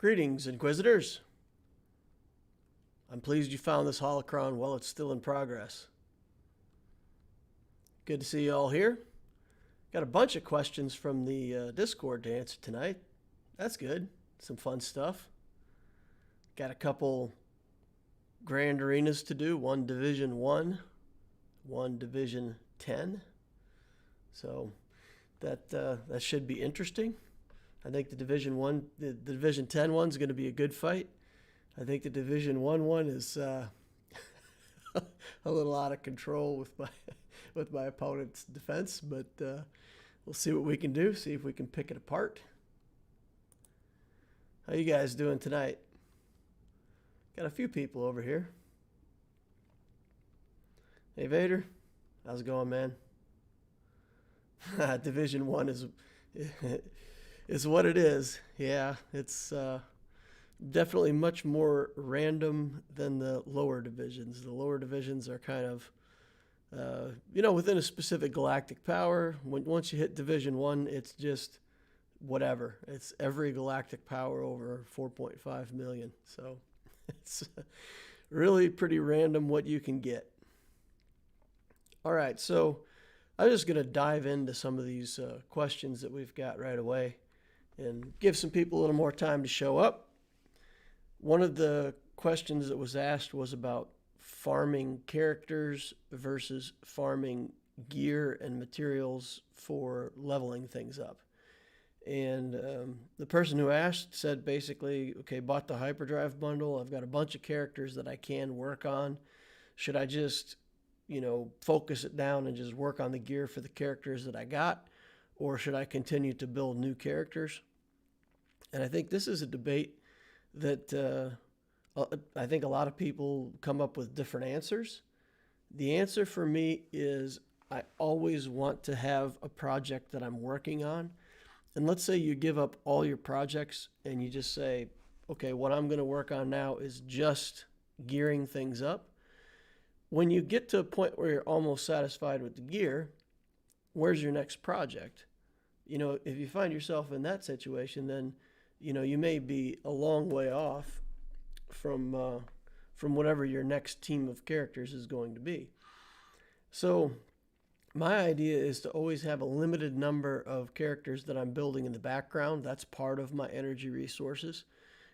Greetings, Inquisitors. I'm pleased you found this holocron while it's still in progress. Good to see you all here. Got a bunch of questions from the Discord to answer tonight. That's good. Some fun stuff. Got a couple grand arenas to do. One Division 1, one Division 10. So that should be interesting. I think the Division 10 one's going to be a good fight. I think the Division 1 one is a little out of control with my opponent's defense, but we'll see what we can do. See if we can pick it apart. How you guys doing tonight? Got a few people over here. Hey Vader, how's it going, man? Division 1 is what it is. Yeah, it's definitely much more random than the lower divisions. The lower divisions are kind of, within a specific galactic power. Once you hit Division 1, it's just whatever. It's every galactic power over 4.5 million. So it's really pretty random what you can get. All right, so I'm just going to dive into some of these questions that we've got right away and give some people a little more time to show up. One of the questions that was asked was about farming characters versus farming gear and materials for leveling things up. And the person who asked said basically, okay, bought the hyperdrive bundle. I've got a bunch of characters that I can work on. Should I just, focus it down and just work on the gear for the characters that I got? Or should I continue to build new characters? And I think this is a debate that I think a lot of people come up with different answers. The answer for me is I always want to have a project that I'm working on. And let's say you give up all your projects and you just say, okay, what I'm going to work on now is just gearing things up. When you get to a point where you're almost satisfied with the gear, where's your next project? If you find yourself in that situation, then, you may be a long way off from whatever your next team of characters is going to be. So my idea is to always have a limited number of characters that I'm building in the background. That's part of my energy resources.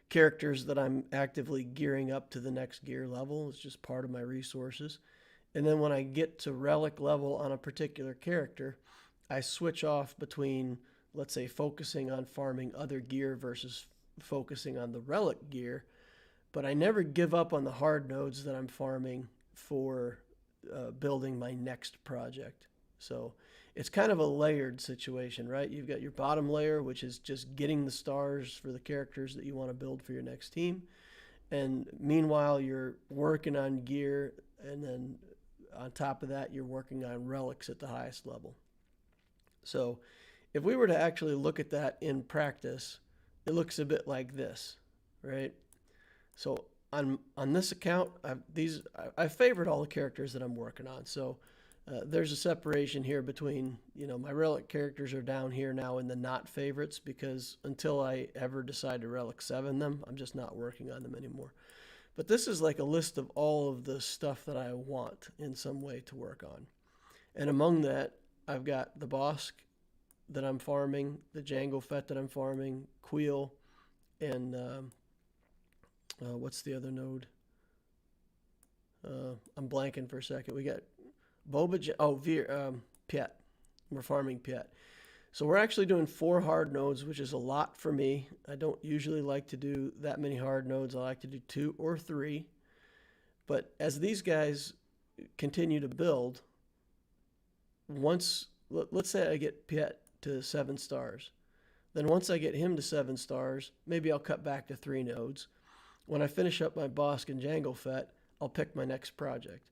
Characters that I'm actively gearing up to the next gear level is just part of my resources. And then when I get to relic level on a particular character, I switch off between, let's say, focusing on farming other gear versus focusing on the relic gear. But I never give up on the hard nodes that I'm farming for building my next project. So it's kind of a layered situation, right? You've got your bottom layer, which is just getting the stars for the characters that you want to build for your next team. And meanwhile, you're working on gear, and then on top of that, you're working on relics at the highest level. So if we were to actually look at that in practice, it looks a bit like this, right? So on this account, I've favored all the characters that I'm working on. So there's a separation here between, my relic characters are down here now in the not favorites, because until I ever decide to relic 7 them, I'm just not working on them anymore. But this is like a list of all of the stuff that I want in some way to work on. And among that, I've got the Bosk that I'm farming, the Jango Fett that I'm farming, Queel, and what's the other node? I'm blanking for a second. We got Piet. We're farming Piet. So we're actually doing 4 hard nodes, which is a lot for me. I don't usually like to do that many hard nodes. I like to do 2 or 3. But as these guys continue to build, let's say I get Piet to 7 stars. Then once I get him to 7 stars, maybe I'll cut back to 3 nodes. When I finish up my Bosk and Jango Fett, I'll pick my next project.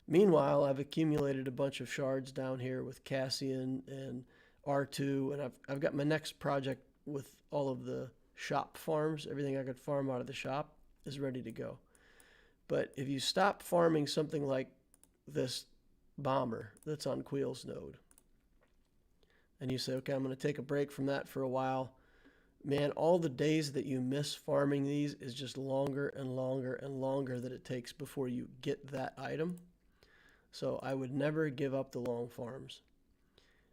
Meanwhile, I've accumulated a bunch of shards down here with Cassian and R2, and I've got my next project with all of the shop farms. Everything I could farm out of the shop is ready to go. But if you stop farming something like this bomber that's on Queel's node, and you say, okay, I'm going to take a break from that for a while, man, all the days that you miss farming these is just longer and longer and longer that it takes before you get that item. So I would never give up the long farms.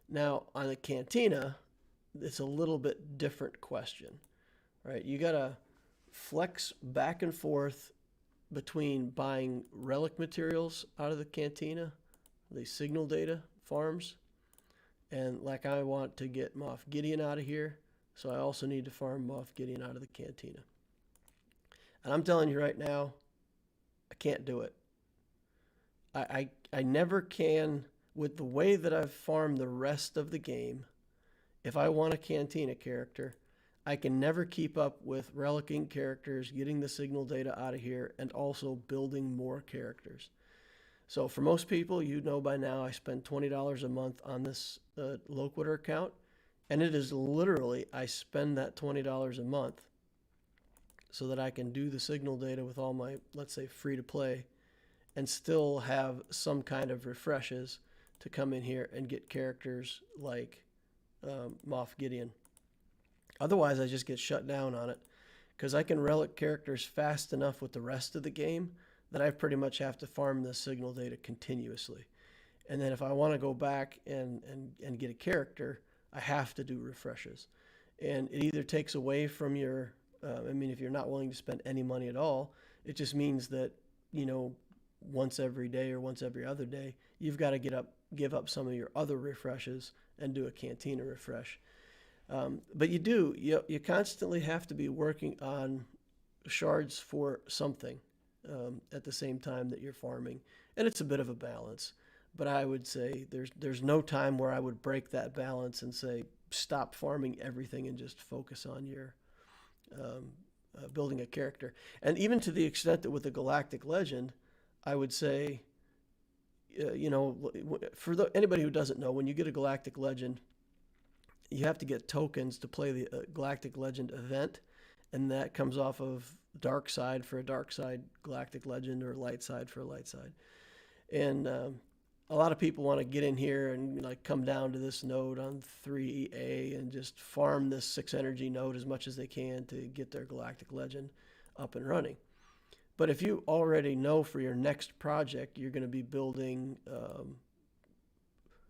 Now, on the Cantina, it's a little bit different question, right? You got to flex back and forth between buying relic materials out of the Cantina, the signal data farms, and like I want to get Moff Gideon out of here, so I also need to farm Moff Gideon out of the Cantina. And I'm telling you right now, I can't do it. I never can, with the way that I've farmed the rest of the game. If I want a Cantina character, I can never keep up with relicing characters, getting the signal data out of here, and also building more characters. So for most people, you know by now, I spend $20 a month on this Loquitur account, and it is literally, I spend that $20 a month so that I can do the signal data with all my, let's say, free-to-play, and still have some kind of refreshes to come in here and get characters like Moff Gideon. Otherwise, I just get shut down on it because I can relic characters fast enough with the rest of the game that I pretty much have to farm the signal data continuously. And then if I want to go back and get a character, I have to do refreshes. And it either takes away from your, if you're not willing to spend any money at all, it just means that, once every day or once every other day, you've got to give up some of your other refreshes and do a Cantina refresh. But you constantly have to be working on shards for something at the same time that you're farming. And it's a bit of a balance. But I would say there's no time where I would break that balance and say, stop farming everything and just focus on your building a character. And even to the extent that with the Galactic Legend, I would say, for anybody who doesn't know, when you get a Galactic Legend, you have to get tokens to play the Galactic Legend event, and that comes off of Dark Side for a Dark Side Galactic Legend or Light Side for a Light Side. And a lot of people want to get in here and come down to this node on 3A and just farm this 6 energy node as much as they can to get their Galactic Legend up and running. But if you already know for your next project, you're going to be building,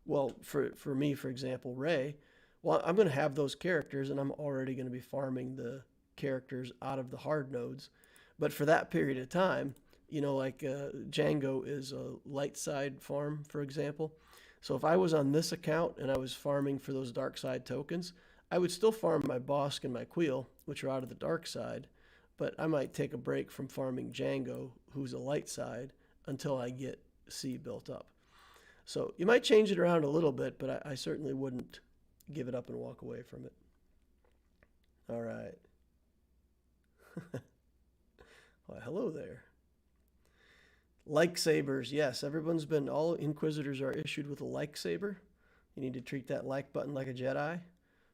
for me, for example, Rey, well, I'm going to have those characters, and I'm already going to be farming the characters out of the hard nodes. But for that period of time, Django is a light side farm, for example. So if I was on this account and I was farming for those dark side tokens, I would still farm my Bosk and my Queel, which are out of the dark side. But I might take a break from farming Django, who's a light side, until I get C built up. So you might change it around a little bit, but I certainly wouldn't give it up and walk away from it. All right. Well, hello there. Lightsabers, yes, all Inquisitors are issued with a lightsaber. You need to treat that like button like a Jedi.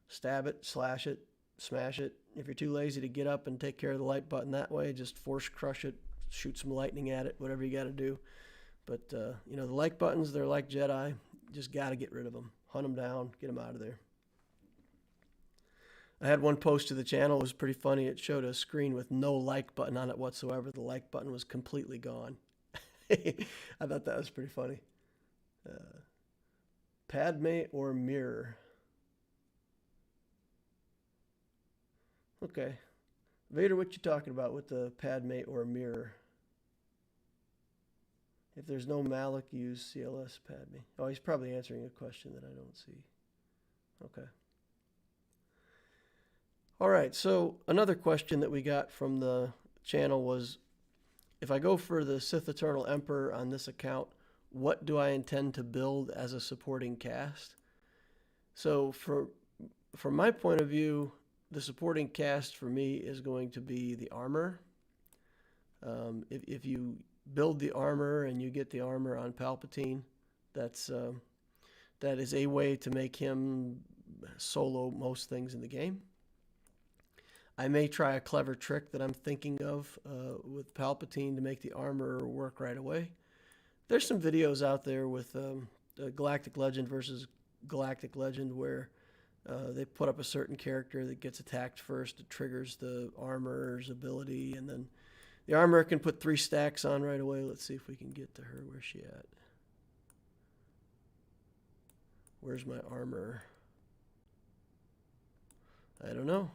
Stab it, slash it, smash it. If you're too lazy to get up and take care of the light button that way, just force crush it, shoot some lightning at it, whatever you got to do. But, the like buttons, they're like Jedi. Just got to get rid of them. Hunt them down, get them out of there. I had one post to the channel. It was pretty funny. It showed a screen with no like button on it whatsoever. The like button was completely gone. I thought that was pretty funny. Padme or mirror? Okay. Vader, what you talking about with the Padme or mirror? If there's no Malak, use CLS Padme. Oh, he's probably answering a question that I don't see. Okay. All right, so another question that we got from the channel was, if I go for the Sith Eternal Emperor on this account, what do I intend to build as a supporting cast? So from my point of view, the supporting cast for me is going to be the armor. If you build the armor and you get the armor on Palpatine, that is a way to make him solo most things in the game. I may try a clever trick that I'm thinking of with Palpatine to make the armor work right away. There's some videos out there with Galactic Legend versus Galactic Legend where They put up a certain character that gets attacked first. It triggers the armorer's ability, and then the armorer can put 3 stacks on right away. Let's see if we can get to her. Where's she at? Where's my armor? I don't know.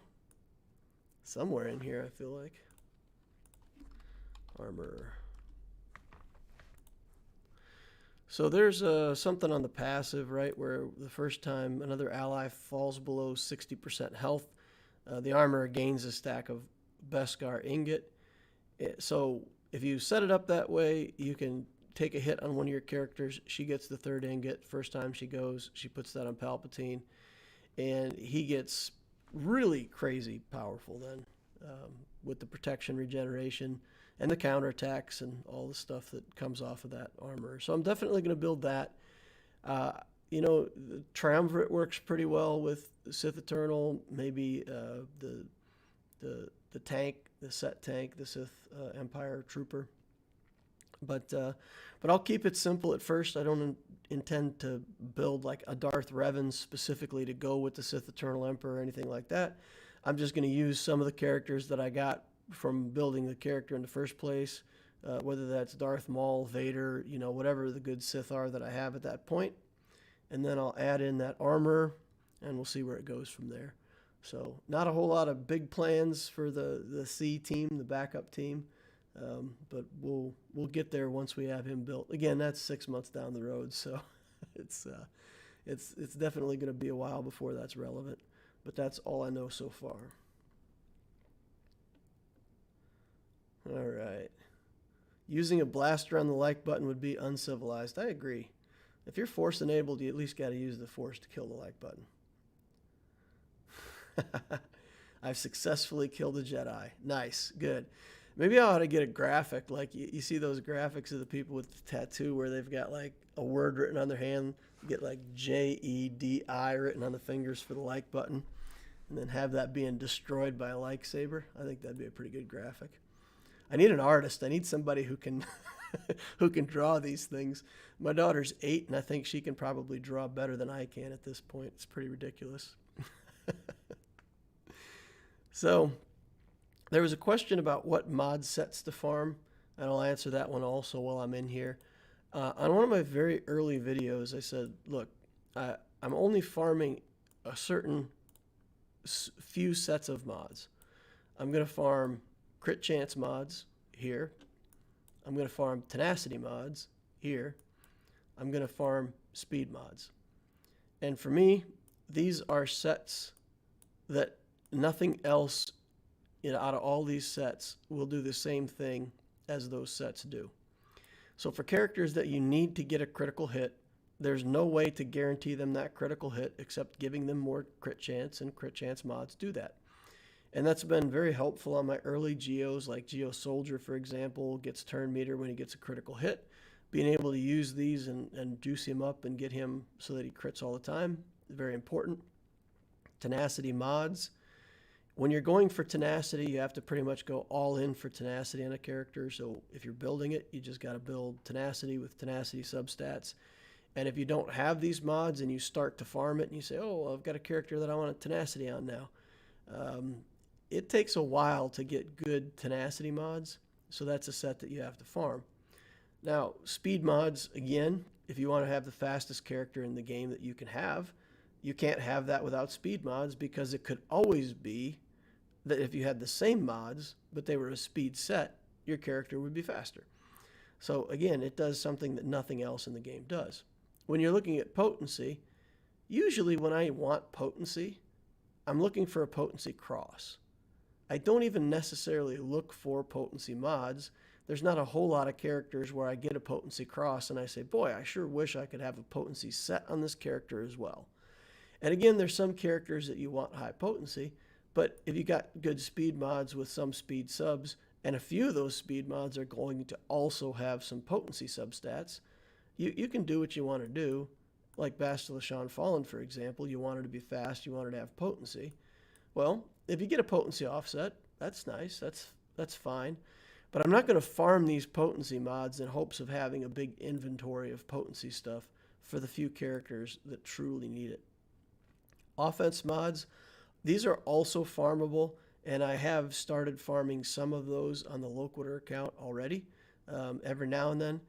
Somewhere in here, I feel like. Armor. So there's something on the passive, right, where the first time another ally falls below 60% health, the armorer gains a stack of Beskar ingot. So if you set it up that way, you can take a hit on one of your characters. She gets the 3rd ingot. First time she goes, she puts that on Palpatine. And he gets really crazy powerful then with the protection regeneration and the counterattacks and all the stuff that comes off of that armor. So I'm definitely going to build that. You know, the Triumvirate works pretty well with Sith Eternal, maybe the tank, the set tank, the Sith Empire Trooper. But I'll keep it simple at first. I don't intend to build like a Darth Revan specifically to go with the Sith Eternal Emperor or anything like that. I'm just going to use some of the characters that I got from building the character in the first place, whether that's Darth Maul, Vader, you know, whatever the good Sith are that I have at that point. And then I'll add in that armor, and we'll see where it goes from there. So not a whole lot of big plans for the C team, the backup team. But we'll get there once we have him built. Again, that's 6 months down the road, so it's definitely going to be a while before that's relevant. But that's all I know so far. All right. Using a blaster on the like button would be uncivilized. I agree. If you're force enabled, you at least got to use the force to kill the like button. I've successfully killed a Jedi. Nice, good. Maybe I ought to get a graphic, like you see those graphics of the people with the tattoo where they've got like a word written on their hand, you get like JEDI written on the fingers for the like button, and then have that being destroyed by a lightsaber. I think that'd be a pretty good graphic. I need an artist. I need somebody who can who can draw these things. My daughter's 8, and I think she can probably draw better than I can at this point. It's pretty ridiculous. So there was a question about what mod sets to farm, and I'll answer that one also while I'm in here. On one of my very early videos, I said, look, I'm only farming a certain few sets of mods. I'm going to farm crit chance mods here. I'm going to farm tenacity mods here. I'm going to farm speed mods. And for me, these are sets that nothing else, you know, out of all these sets will do the same thing as those sets do. So for characters that you need to get a critical hit, there's no way to guarantee them that critical hit except giving them more crit chance, and crit chance mods do that. And that's been very helpful on my early Geos, like Geo Soldier, for example, gets turn meter when he gets a critical hit. Being able to use these and juice him up and get him so that he crits all the time, very important. Tenacity mods. When you're going for tenacity, you have to pretty much go all in for tenacity on a character. So if you're building it, you just got to build tenacity with tenacity substats. And if you don't have these mods and you start to farm it and you say, oh, I've got a character that I want a tenacity on now. It takes a while to get good tenacity mods. So that's a set that you have to farm. Now, speed mods, again, if you want to have the fastest character in the game that you can have, you can't have that without speed mods, because it could always be that if you had the same mods, but they were a speed set, your character would be faster. So again, it does something that nothing else in the game does. When you're looking at potency, usually when I want potency, I'm looking for a potency cross. I don't even necessarily look for potency mods. There's not a whole lot of characters where I get a potency cross and I say, boy, I sure wish I could have a potency set on this character as well. And again, there's some characters that you want high potency, but if you got good speed mods with some speed subs, and a few of those speed mods are going to also have some potency substats, you can do what you want to do. Like Bastila Shan Fallen, for example, you want her to be fast, you want her to have potency. Well, if you get a potency offset, that's nice, that's fine. But I'm not going to farm these potency mods in hopes of having a big inventory of potency stuff for the few characters that truly need it. Offense mods, these are also farmable, and I have started farming some of those on the Loquitur account already. Every now and then.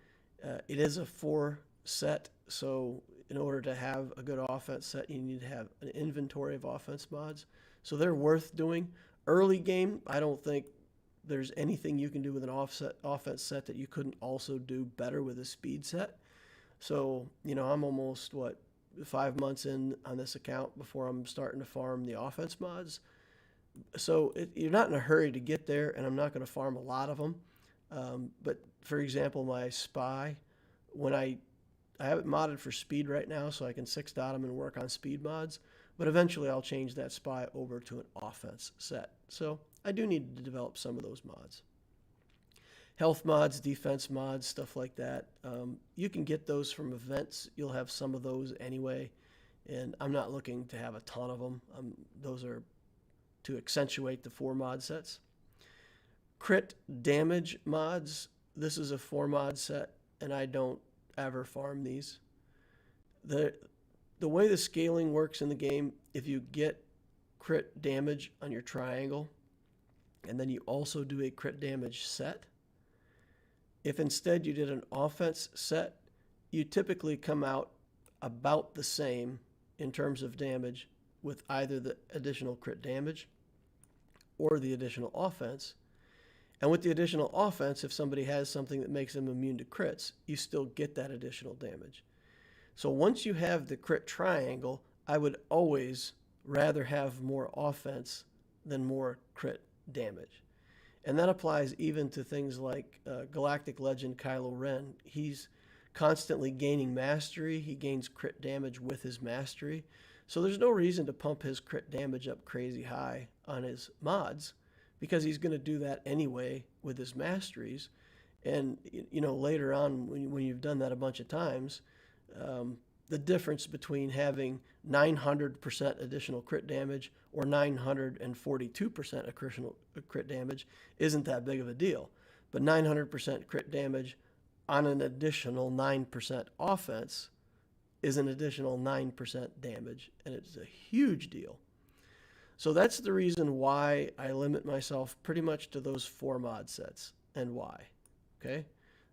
It is a 4 set, so in order to have a good offense set, you need to have an inventory of offense mods. So they're worth doing. Early game, I don't think there's anything you can do with an offense set that you couldn't also do better with a speed set. So, I'm almost, 5 months in on this account before I'm starting to farm the offense mods. So you're not in a hurry to get there, and I'm not going to farm a lot of them. But for example, my spy, when I have it modded for speed right now, so I can 6-dot them and work on speed mods. But eventually I'll change that spy over to an offense set. So I do need to develop some of those mods. Health mods, defense mods, stuff like that. You can get those from events. You'll have some of those anyway. And I'm not looking to have a ton of them. Those are to accentuate the 4 mod sets. Crit damage mods. This is a 4 mod set, and I don't ever farm these. The way the scaling works in the game, if you get crit damage on your triangle, and then you also do a crit damage set, if instead you did an offense set, you typically come out about the same in terms of damage with either the additional crit damage or the additional offense. And with the additional offense, if somebody has something that makes them immune to crits, you still get that additional damage. So once you have the crit triangle, I would always rather have more offense than more crit damage. And that applies even to things like Galactic Legend Kylo Ren. He's constantly gaining mastery. He gains crit damage with his mastery. So there's no reason to pump his crit damage up crazy high on his mods, because he's going to do that anyway with his masteries. And, later on, when you've done that a bunch of times, the difference between having 900% additional crit damage or 942% additional crit damage isn't that big of a deal. But 900% crit damage on an additional 9% offense is an additional 9% damage, and it's a huge deal. So that's the reason why I limit myself pretty much to those 4 mod sets. And why? Okay?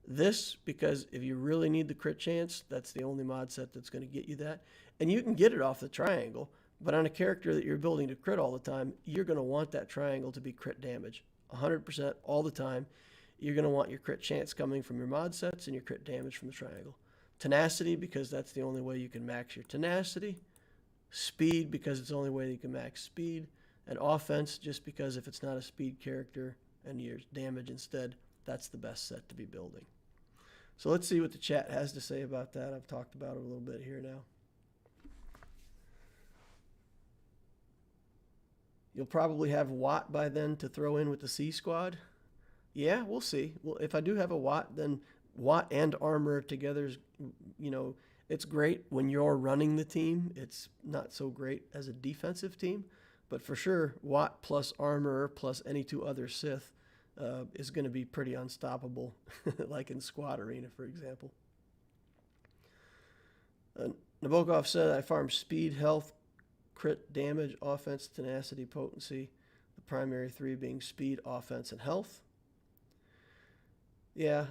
This, because if you really need the crit chance, that's the only mod set that's going to get you that. And you can get it off the triangle, but on a character that you're building to crit all the time, you're going to want that triangle to be crit damage. 100% all the time. You're going to want your crit chance coming from your mod sets and your crit damage from the triangle. Tenacity, because that's the only way you can max your tenacity. Speed, because it's the only way you can max speed. And offense, just because if it's not a speed character and your damage instead, that's the best set to be building. So let's see what the chat has to say about that. I've talked about it a little bit here now. You'll probably have Watt by then to throw in with the C squad. Yeah, we'll see. Well, if I do have a Watt, then Watt and Armor together is, it's great when you're running the team. It's not so great as a defensive team. But for sure, Watt plus Armor plus any 2 other Sith is going to be pretty unstoppable, like in Squad Arena, for example. Nabokov said, I farm speed, health, crit damage, offense, tenacity, potency. The primary 3 being speed, offense, and health. Yeah,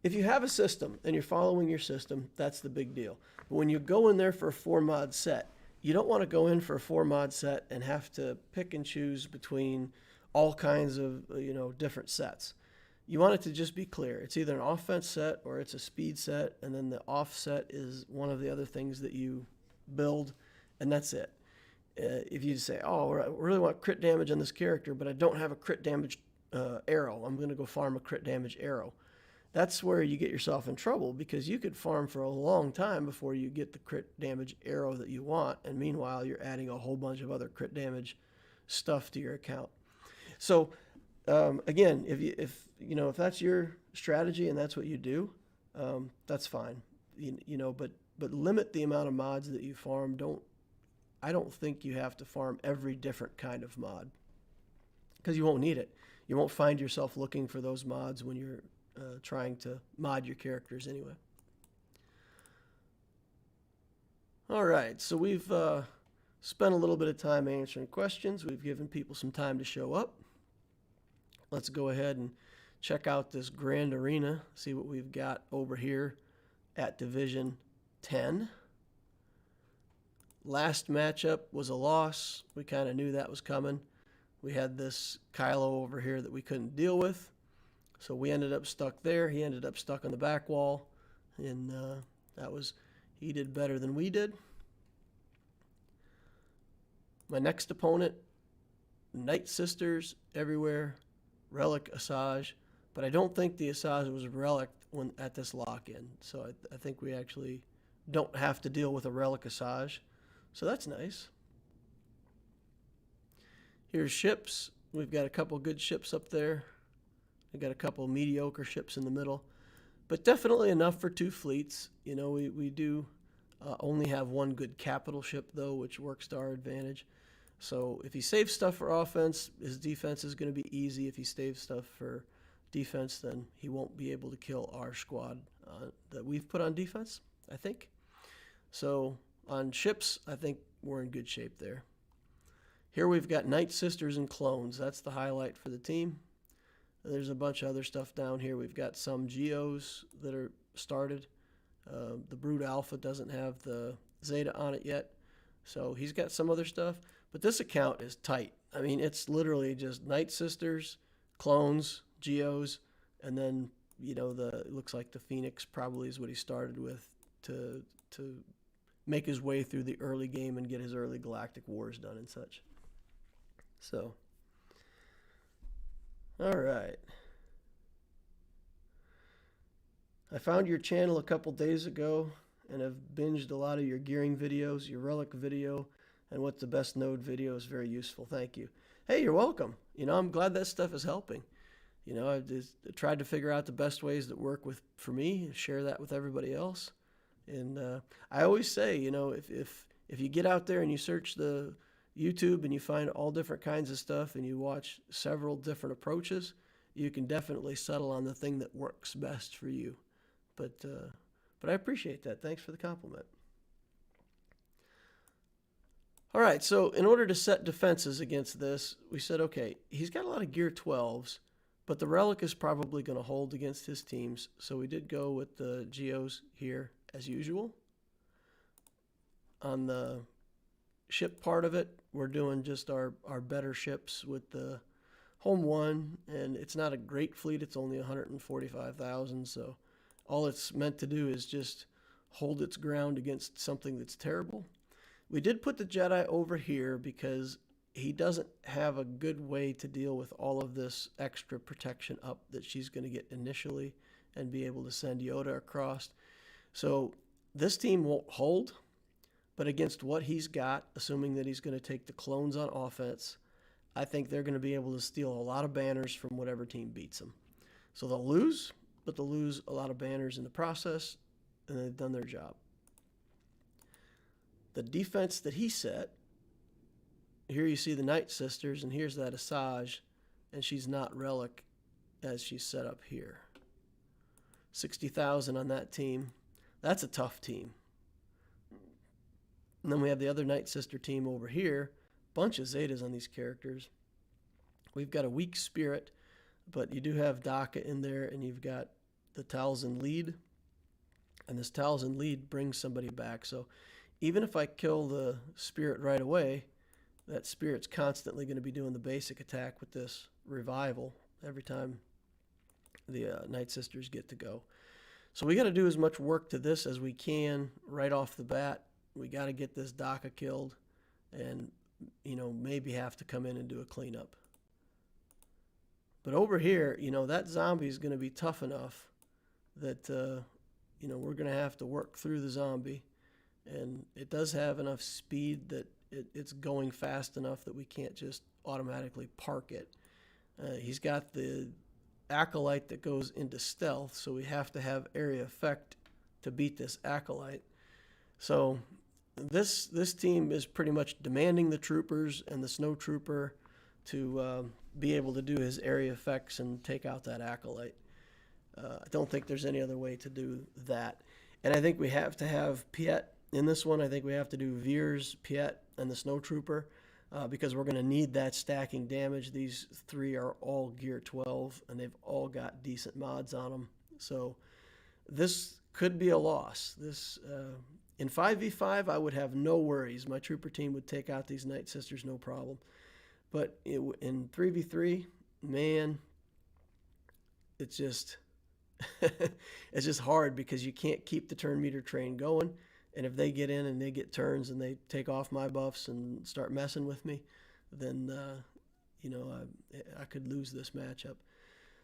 if you have a system and you're following your system, that's the big deal. But when you go in there for a 4 mod set, you don't want to go in for a 4 mod set and have to pick and choose between all kinds of different sets. You want it to just be clear. It's either an offense set or it's a speed set, and then the offset is one of the other things that you build, and that's it. If you say, oh, I really want crit damage on this character, but I don't have a crit damage arrow, I'm going to go farm a crit damage arrow. That's where you get yourself in trouble, because you could farm for a long time before you get the crit damage arrow that you want, and meanwhile you're adding a whole bunch of other crit damage stuff to your account. So again, if that's your strategy and that's what you do, that's fine. But limit the amount of mods that you farm. I don't think you have to farm every different kind of mod, because you won't need it. You won't find yourself looking for those mods when you're trying to mod your characters anyway. All right, so we've spent a little bit of time answering questions. We've given people some time to show up. Let's go ahead and check out this grand arena, see what we've got over here at Division 10. Last matchup was a loss. We kind of knew that was coming. We had this Kylo over here that we couldn't deal with. So we ended up stuck there. He ended up stuck on the back wall. And he did better than we did. My next opponent, Night Sisters everywhere, Relic Asajj. But I don't think the Asajj was Relic at this lock-in. So I think we actually don't have to deal with a Relic Asajj. So that's nice. Here's ships. We've got a couple good ships up there. We've got a couple mediocre ships in the middle. But definitely enough for 2 fleets. You know, we do only have 1 good capital ship, though, which works to our advantage. So if he saves stuff for offense, his defense is going to be easy. If he saves stuff for defense, then he won't be able to kill our squad that we've put on defense, I think. So on ships, I think we're in good shape there. Here we've got Night Sisters and clones. That's the highlight for the team. There's a bunch of other stuff down here. We've got some Geos that are started. The Brood Alpha doesn't have the Zeta on it yet. So he's got some other stuff. But this account is tight. I mean, it's literally just Night Sisters, clones, Geos, and then, you know, it looks like the Phoenix probably is what he started with to make his way through the early game and get his early galactic wars done and such. So, all right. I found your channel a couple days ago and have binged a lot of your gearing videos, your relic video, and what's the best node video is very useful. Thank you. Hey, you're welcome. You know, I'm glad that stuff is helping. You know, I've just tried to figure out the best ways that work for me, share that with everybody else. And I always say, you know, if you get out there and you search the YouTube and you find all different kinds of stuff and you watch several different approaches, you can definitely settle on the thing that works best for you. But I appreciate that. Thanks for the compliment. All right, so in order to set defenses against this, we said, okay, he's got a lot of Gear 12s, but the Relic is probably going to hold against his teams. So we did go with the Geos here as usual. On the ship part of it, we're doing just our better ships with the Home 1, and it's not a great fleet. It's only 145,000, so all it's meant to do is just hold its ground against something that's terrible. We did put the Jedi over here because he doesn't have a good way to deal with all of this extra protection up that she's going to get initially and be able to send Yoda across. So this team won't hold, but against what he's got, assuming that he's going to take the clones on offense, I think they're going to be able to steal a lot of banners from whatever team beats them. So they'll lose, but they'll lose a lot of banners in the process, and they've done their job. The defense that he set, here you see the Night Sisters, and here's that Asajj, and she's not Relic as she's set up here. 60,000 on that team. That's a tough team. And then we have the other Night Sister team over here. Bunch of Zetas on these characters. We've got a weak Spirit, but you do have Daka in there, and you've got the Talzin lead. And this Talzin lead brings somebody back. So even if I kill the Spirit right away, that Spirit's constantly going to be doing the basic attack with this revival every time the Night Sisters get to go. So we got to do as much work to this as we can right off the bat. We got to get this Daka killed and, you know, maybe have to come in and do a cleanup. But over here, you know, that zombie is going to be tough enough that, you know, we're going to have to work through the zombie. And it does have enough speed that it's going fast enough that we can't just automatically park it. He's got the Acolyte that goes into stealth, so we have to have area effect to beat this Acolyte. So this team is pretty much demanding the troopers and the snow trooper to be able to do his area effects and take out that Acolyte. I don't think there's any other way to do that. And I think we have to have Piet in this one, I think we have to do Veers, Piet, and the Snow Trooper because we're going to need that stacking damage. These 3 are all gear 12, and they've all got decent mods on them. So this could be a loss. This in 5v5, I would have no worries. My trooper team would take out these Night Sisters no problem. But in 3v3, man, it's just it's just hard because you can't keep the turn meter train going. And if they get in and they get turns and they take off my buffs and start messing with me, then I could lose this matchup.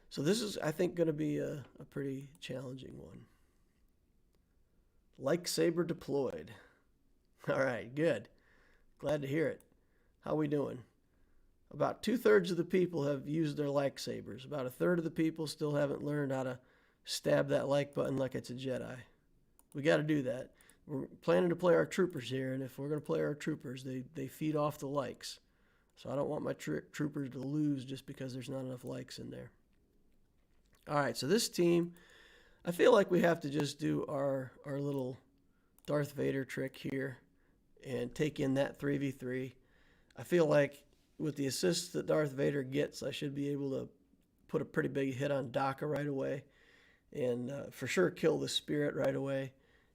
So this is, I think, going to be a pretty challenging one. Lightsaber deployed. All right, good. Glad to hear it. How we doing? About 2/3 of the people have used their lightsabers. About 1/3 of the people still haven't learned how to stab that like button like it's a Jedi. We got to do that. We're planning to play our troopers here, and if we're going to play our troopers, they feed off the likes. So I don't want my troopers to lose just because there's not enough likes in there. All right, so this team, I feel like we have to just do our little Darth Vader trick here and take in that 3v3. I feel like with the assists that Darth Vader gets, I should be able to put a pretty big hit on Daka right away and for sure kill the Spirit right away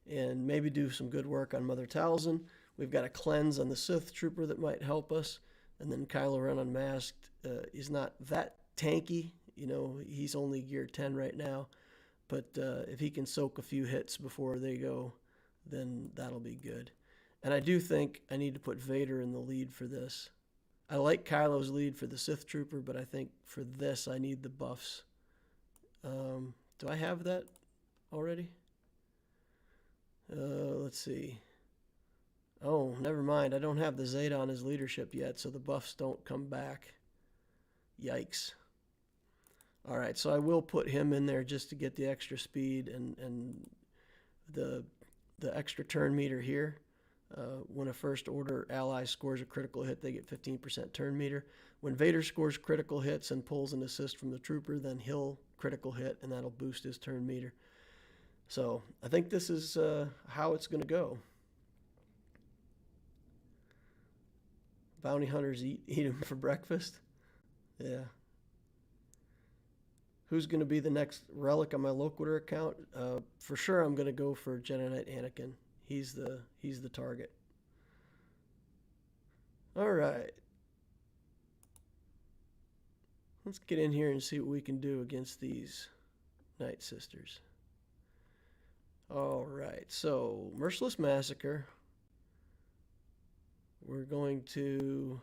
and maybe do some good work on Mother Talzin. We've got a cleanse on the Sith Trooper that might help us. And then Kylo Ren Unmasked is not that tanky. You know, he's only gear 10 right now. But if he can soak a few hits before they go, then that'll be good. And I do think I need to put Vader in the lead for this. I like Kylo's lead for the Sith Trooper, but I think for this I need the buffs. Do I have that already? Let's see. Oh, never mind. I don't have the Zeta on his leadership yet, so the buffs don't come back. Yikes. All right, so I will put him in there just to get the extra speed and the extra turn meter here. When a First Order ally scores a critical hit, they get 15% turn meter. When Vader scores critical hits and pulls an assist from the trooper, then he'll critical hit, and that'll boost his turn meter. So I think this is how it's going to go. Bounty hunters eat them for breakfast. Yeah. Who's going to be the next relic on my Loquitur account? For sure, I'm going to go for Jedi Knight Anakin. He's the target. All right. Let's get in here and see what we can do against these Night Sisters. All right. So, Merciless Massacre. We're going to...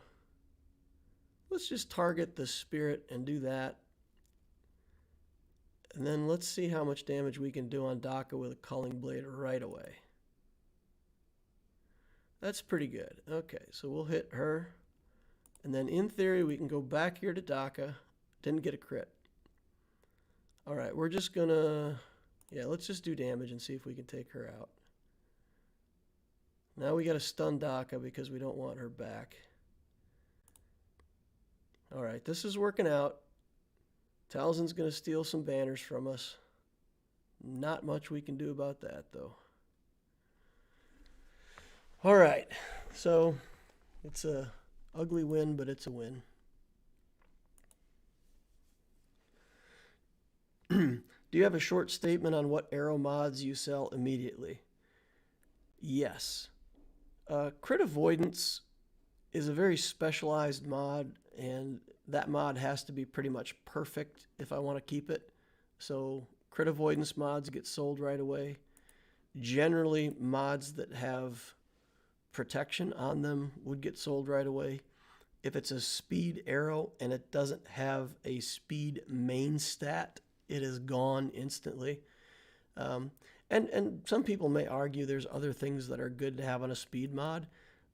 Let's just target the Spirit and do that. And then let's see how much damage we can do on Daka with a Culling Blade right away. That's pretty good. Okay, so we'll hit her. And then in theory, we can go back here to Daka. Didn't get a crit. All right, we're just going to... Yeah, let's just do damage and see if we can take her out. Now we got to stun Daka because we don't want her back. All right, this is working out. Talzin's going to steal some banners from us. Not much we can do about that, though. All right, so it's a ugly win, but it's a win. Do you have a short statement on what arrow mods you sell immediately? Yes. Crit Avoidance is a very specialized mod, and that mod has to be pretty much perfect if I want to keep it. So Crit Avoidance mods get sold right away. Generally, mods that have protection on them would get sold right away. If it's a speed arrow and it doesn't have a speed main stat, it is gone instantly. And some people may argue there's other things that are good to have on a speed mod.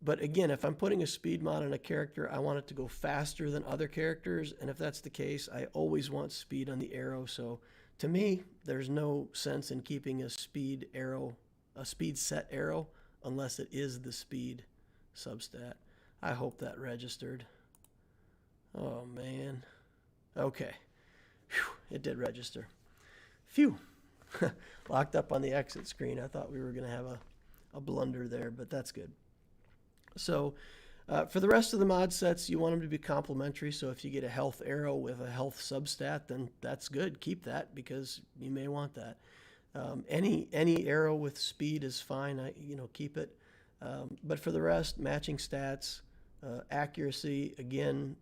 But again, if I'm putting a speed mod on a character, I want it to go faster than other characters. And if that's the case, I always want speed on the arrow. So to me, there's no sense in keeping a speed arrow, a speed set arrow, unless it is the speed substat. I hope that registered. Oh, man. Okay. Whew, it did register. Phew. Locked up on the exit screen. I thought we were going to have a blunder there, but that's good. So for the rest of the mod sets, you want them to be complementary. So if you get a health arrow with a health substat, then that's good. Keep that because you may want that. Any arrow with speed is fine. Keep it. But for the rest, matching stats, accuracy. Again,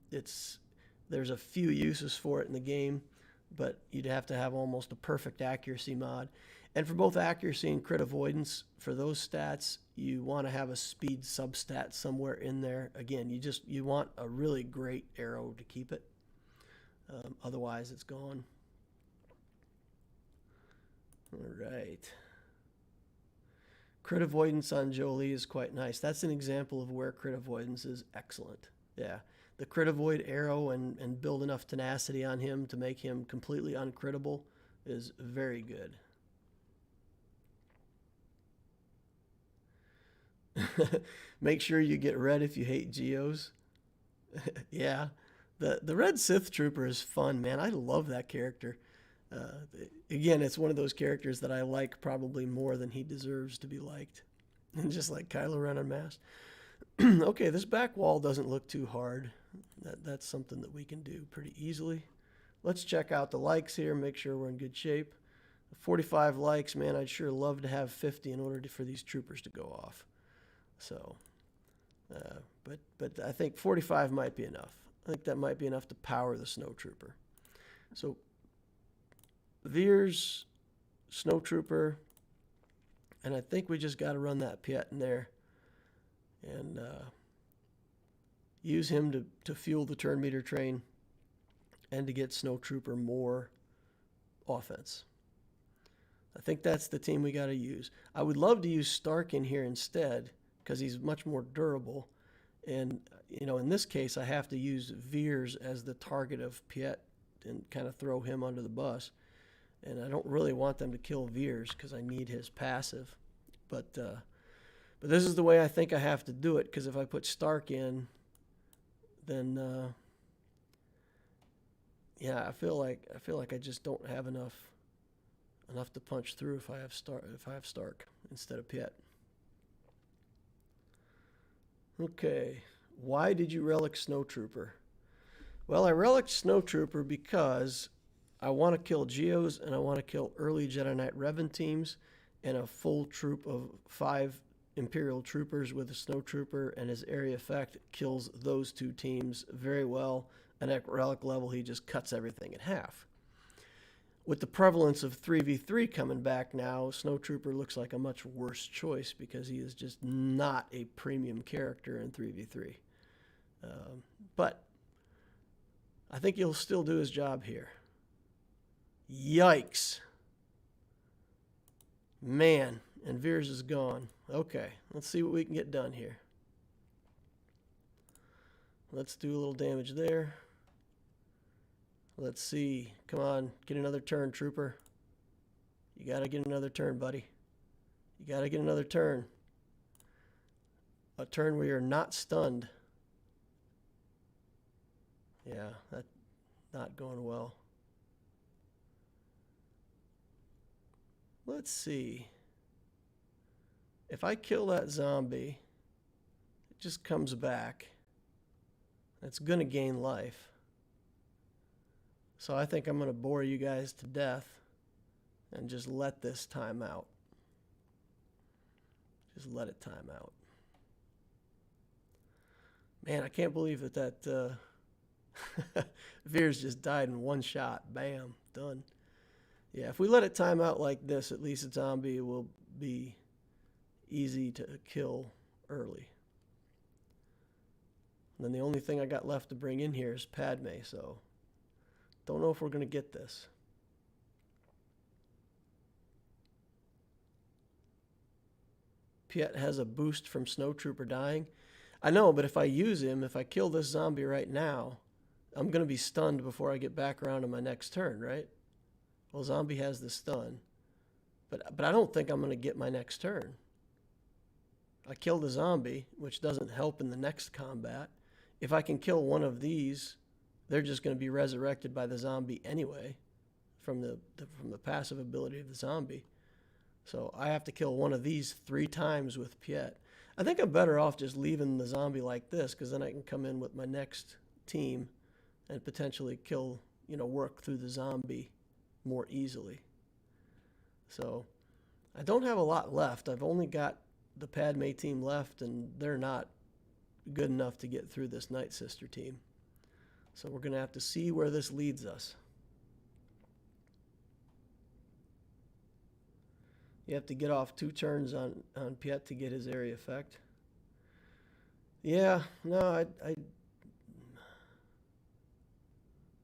there's a few uses for it in the game, but you'd have to have almost a perfect accuracy mod. And for both accuracy and crit avoidance, for those stats, you want to have a speed substat somewhere in there. Again, you want a really great arrow to keep it. Otherwise, it's gone. All right. Crit avoidance on Jolie is quite nice. That's an example of where crit avoidance is excellent. Yeah. The crit avoid arrow and build enough tenacity on him to make him completely uncrittable is very good. Make sure you get red if you hate Geos. Yeah. The red Sith Trooper is fun, man. I love that character. Again, it's one of those characters that I like probably more than he deserves to be liked. And just like Kylo Ren unmasked. Okay, this back wall doesn't look too hard. That's something that we can do pretty easily. Let's check out the likes here, make sure we're in good shape. 45 likes, man, I'd sure love to have 50 in order for these troopers to go off. So, but I think 45 might be enough. I think that might be enough to power the Snow Trooper. So, Veers, Snow Trooper, and I think we just got to run that Piet in there and use him to fuel the turn meter train and to get Snow Trooper more offense. I think that's the team we got to use. I would love to use Stark in here instead because he's much more durable. And, in this case, I have to use Veers as the target of Piet and kind of throw him under the bus. And I don't really want them to kill Veers because I need his passive. But this is the way I think I have to do it, because if I put Stark in, then I feel like I just don't have enough to punch through if I have Stark instead of Piet. Okay, why did you relic Snow Trooper? Well, I relicked Snow Trooper because I want to kill Geos and I want to kill early Jedi Knight Revan teams and a full troop of 5 Imperial Troopers with a Snow Trooper, and his area effect kills those 2 teams very well. And at relic level, he just cuts everything in half. With the prevalence of 3v3 coming back now, Snow Trooper looks like a much worse choice because he is just not a premium character in 3v3. But I think he'll still do his job here. Yikes. Man, and Veers is gone. Okay, let's see what we can get done here. Let's do a little damage there. Let's see. Come on, get another turn, Trooper. You got to get another turn, buddy. You got to get another turn. A turn where you're not stunned. Yeah, that's not going well. Let's see. If I kill that zombie, it just comes back. It's going to gain life. So I think I'm going to bore you guys to death and just let this time out. Just let it time out. Man, I can't believe that Veers just died in one shot. Bam, done. Yeah, if we let it time out like this, at least a zombie will be easy to kill early. And then the only thing I got left to bring in here is Padme, so don't know if we're going to get this. Piet has a boost from Snow Trooper dying. I know, but if I use him, if I kill this zombie right now, I'm going to be stunned before I get back around to my next turn, right? Well, zombie has the stun. But I don't think I'm going to get my next turn. I kill the zombie, which doesn't help in the next combat. If I can kill one of these, they're just going to be resurrected by the zombie anyway from the passive ability of the zombie. So I have to kill one of these 3 times with Piet. I think I'm better off just leaving the zombie like this, because then I can come in with my next team and potentially kill, work through the zombie more easily. So I don't have a lot left. I've only got the Padme team left, and they're not good enough to get through this Night Sister team. So we're going to have to see where this leads us. You have to get off 2 turns on Piet to get his area effect. Yeah, no,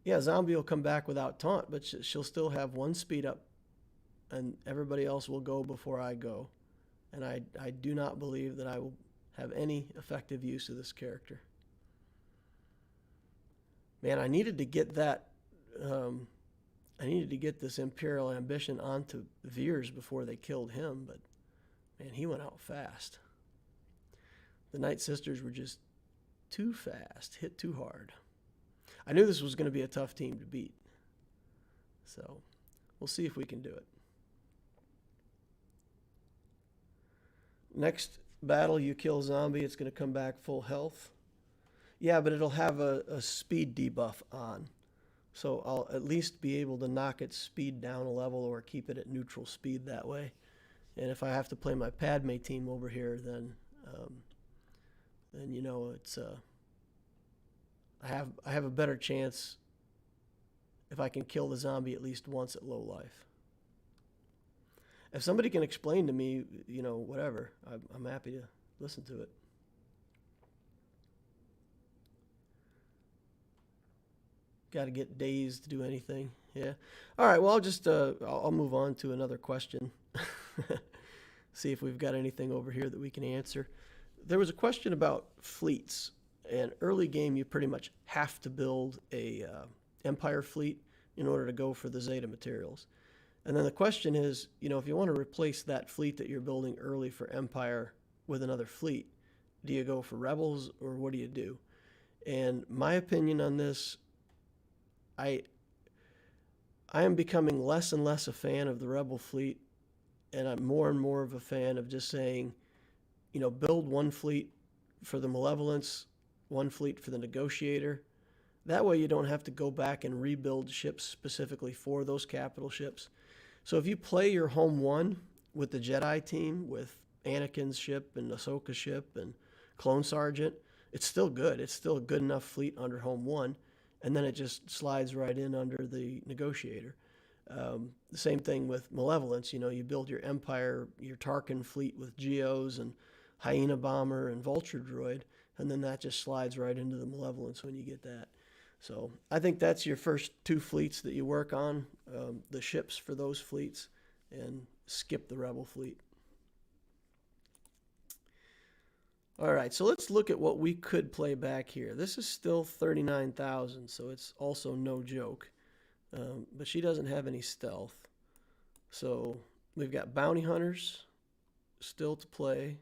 yeah, zombie will come back without taunt, but she'll still have 1 speed up, and everybody else will go before I go. And I do not believe that I will have any effective use of this character. Man, I needed to get that. I needed to get this Imperial Ambition onto Veers before they killed him, but man, he went out fast. The Night Sisters were just too fast, hit too hard. I knew this was going to be a tough team to beat. So we'll see if we can do it. Next battle, you kill zombie, it's going to come back full health. Yeah, but it'll have a speed debuff on. So I'll at least be able to knock its speed down a level or keep it at neutral speed that way. And if I have to play my Padme team over here, then it's I have a better chance if I can kill the zombie at least once at low life. If somebody can explain to me, whatever, I'm happy to listen to it. Got to get dazed to do anything. Yeah. All right. Well, I'll move on to another question. See if we've got anything over here that we can answer. There was a question about fleets. And early game, you pretty much have to build a Empire fleet in order to go for the Zeta materials. And then the question is, if you want to replace that fleet that you're building early for Empire with another fleet, do you go for Rebels or what do you do? And my opinion on this, I am becoming less and less a fan of the Rebel fleet, and I'm more and more of a fan of just saying, build 1 fleet for the Malevolence, 1 fleet for the Negotiator. That way you don't have to go back and rebuild ships specifically for those capital ships. So if you play your home 1 with the Jedi team, with Anakin's ship and Ahsoka's ship and Clone Sergeant, it's still good. It's still a good enough fleet under home 1. And then it just slides right in under the Negotiator. The same thing with Malevolence. You build your Empire, your Tarkin fleet with Geos and Hyena Bomber and Vulture Droid, and then that just slides right into the Malevolence when you get that. So I think that's your first 2 fleets that you work on, the ships for those fleets, and skip the Rebel fleet. All right, so let's look at what we could play back here. This is still 39,000, so it's also no joke. But she doesn't have any stealth. So we've got Bounty Hunters still to play.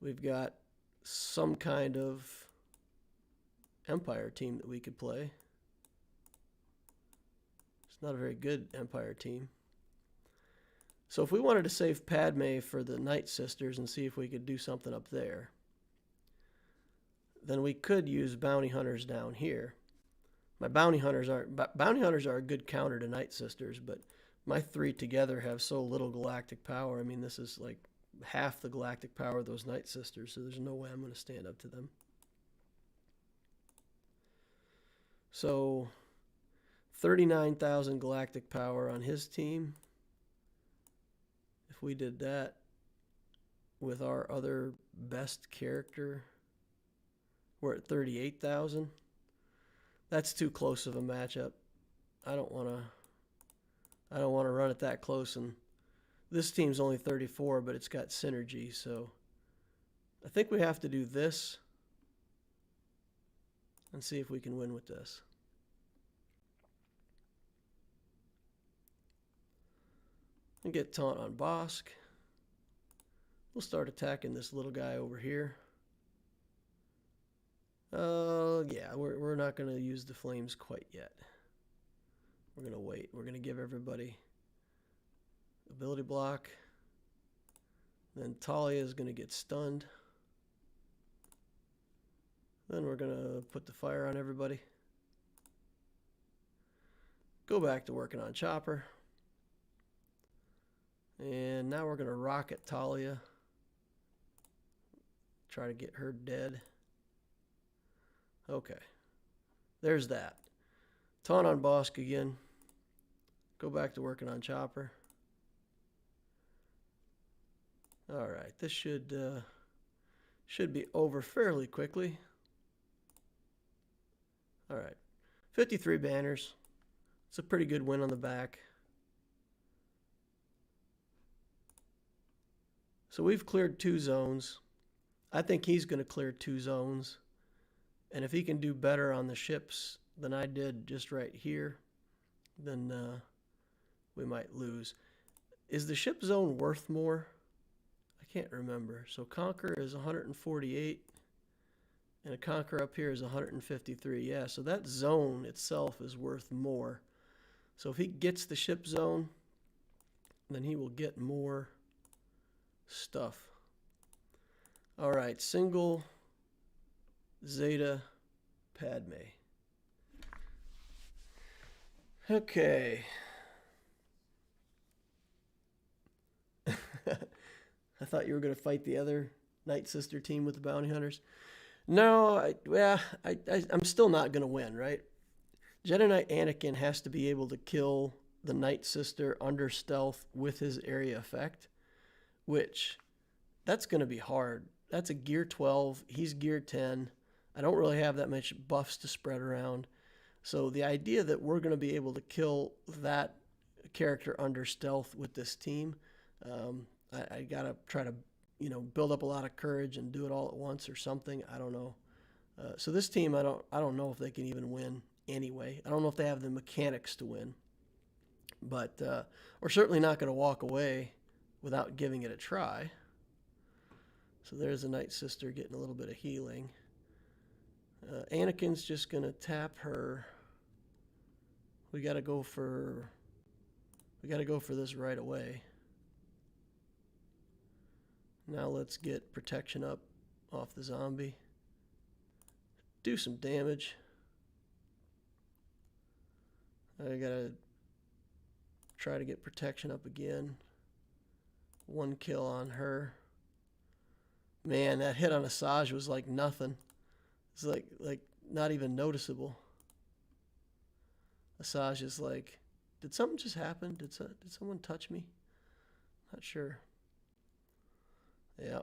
We've got some kind of Empire team that we could play. It's not a very good Empire team. So if we wanted to save Padme for the Night Sisters and see if we could do something up there, then we could use Bounty Hunters down here. My Bounty Hunters are a good counter to Night Sisters, but my 3 together have so little galactic power. I mean, this is like half the galactic power of those Night Sisters, so there's no way I'm going to stand up to them. So 39,000 galactic power on his team. If we did that with our other best character, we're at 38,000. That's too close of a matchup. I don't want to run it that close, and this team's only 34, but it's got synergy, so I think we have to do this and see if we can win with this. And get taunt on Bosk. We'll start attacking this little guy over here. Yeah, we're not going to use the flames quite yet. We're going to wait. We're going to give everybody ability block. Then Talia is going to get stunned. Then we're going to put the fire on everybody. Go back to working on Chopper. And now we're going to rocket Talia. Try to get her dead. Okay. There's that. Taunt on Bosk again. Go back to working on Chopper. Alright, this should be over fairly quickly. Alright. 53 banners. It's a pretty good win on the back. So we've cleared 2 zones. I think he's going to clear 2 zones. And if he can do better on the ships than I did just right here, then we might lose. Is the ship zone worth more? I can't remember. So Conquer is 148. And a Conquer up here is 153. Yeah, so that zone itself is worth more. So if he gets the ship zone, then he will get more stuff. All right, single Zeta Padme. Okay. I thought you were going to fight the other Night Sister team with the bounty hunters. No, I'm still not going to win, right? Jedi Knight Anakin has to be able to kill the Night Sister under stealth with his area effect, which that's going to be hard. That's a gear 12. He's gear 10. I don't really have that much buffs to spread around. So the idea that we're going to be able to kill that character under stealth with this team, I got to try to, build up a lot of courage and do it all at once or something. I don't know. So this team, I don't know if they can even win anyway. I don't know if they have the mechanics to win. But we're certainly not going to walk away without giving it a try. So there's a Night Sister getting a little bit of healing. Anakin's just going to tap her. We got to go for this right away. Now let's get protection up off the zombie. Do some damage. I got to try to get protection up again. 1 kill on her. Man, that hit on Asajj was like nothing. It's like not even noticeable. Asajj is like, did something just happen? Did someone touch me? Not sure. Yeah.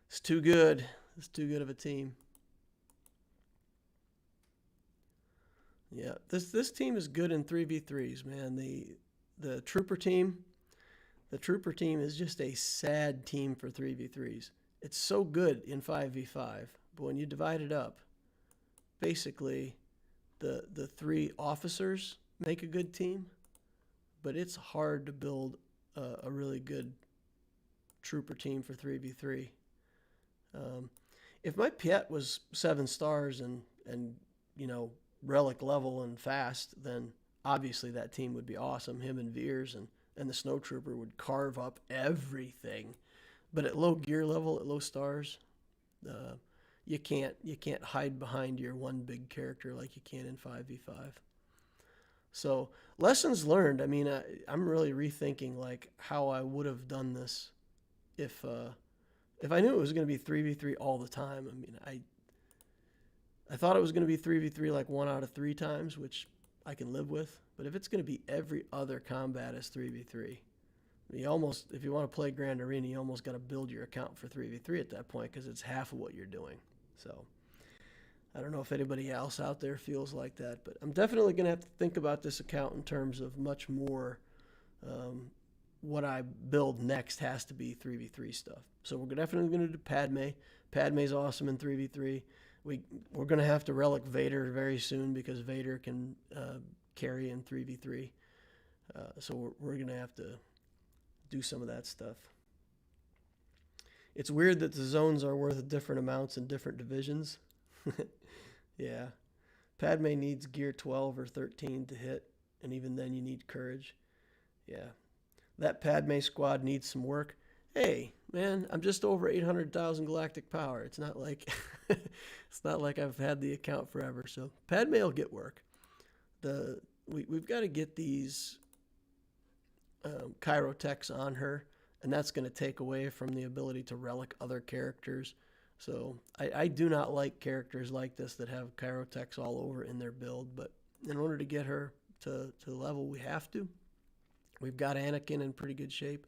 It's too good. It's too good of a team. Yeah, this team is good in 3v3s, man. The Trooper team is just a sad team for 3v3s. It's so good in 5v5, but when you divide it up, basically the 3 officers make a good team, but it's hard to build a really good Trooper team for 3v3. If my Piet was 7 stars and relic level and fast, then obviously that team would be awesome. Him and Veers and the Snow Trooper would carve up everything. But at low gear level, at low stars, you can't hide behind your one big character like you can in 5v5. So lessons learned. I mean, I'm really rethinking like how I would have done this if I knew it was going to be 3v3 all the time. I mean, I thought it was going to be 3v3 like 1 out of 3 times, which I can live with. But if it's going to be every other combat as 3v3, if you want to play Grand Arena, you almost got to build your account for 3v3 at that point because it's half of what you're doing. So I don't know if anybody else out there feels like that, but I'm definitely going to have to think about this account in terms of much more. What I build next has to be 3v3 stuff. So we're definitely going to do Padme. Padme's awesome in 3v3. We're going to have to relic Vader very soon because Vader can carry in 3v3. So we're going to have to do some of that stuff. It's weird that the zones are worth different amounts in different divisions. Yeah. Padme needs gear 12 or 13 to hit, and even then you need courage. Yeah. That Padme squad needs some work. Hey, man, I'm just over 800,000 galactic power. It's not like it's not like I've had the account forever. So Padme will get work. We've got to get these chirotechs on her, and that's going to take away from the ability to relic other characters. So I do not like characters like this that have chirotechs all over in their build, but in order to get her to the level we have to, we've got Anakin in pretty good shape.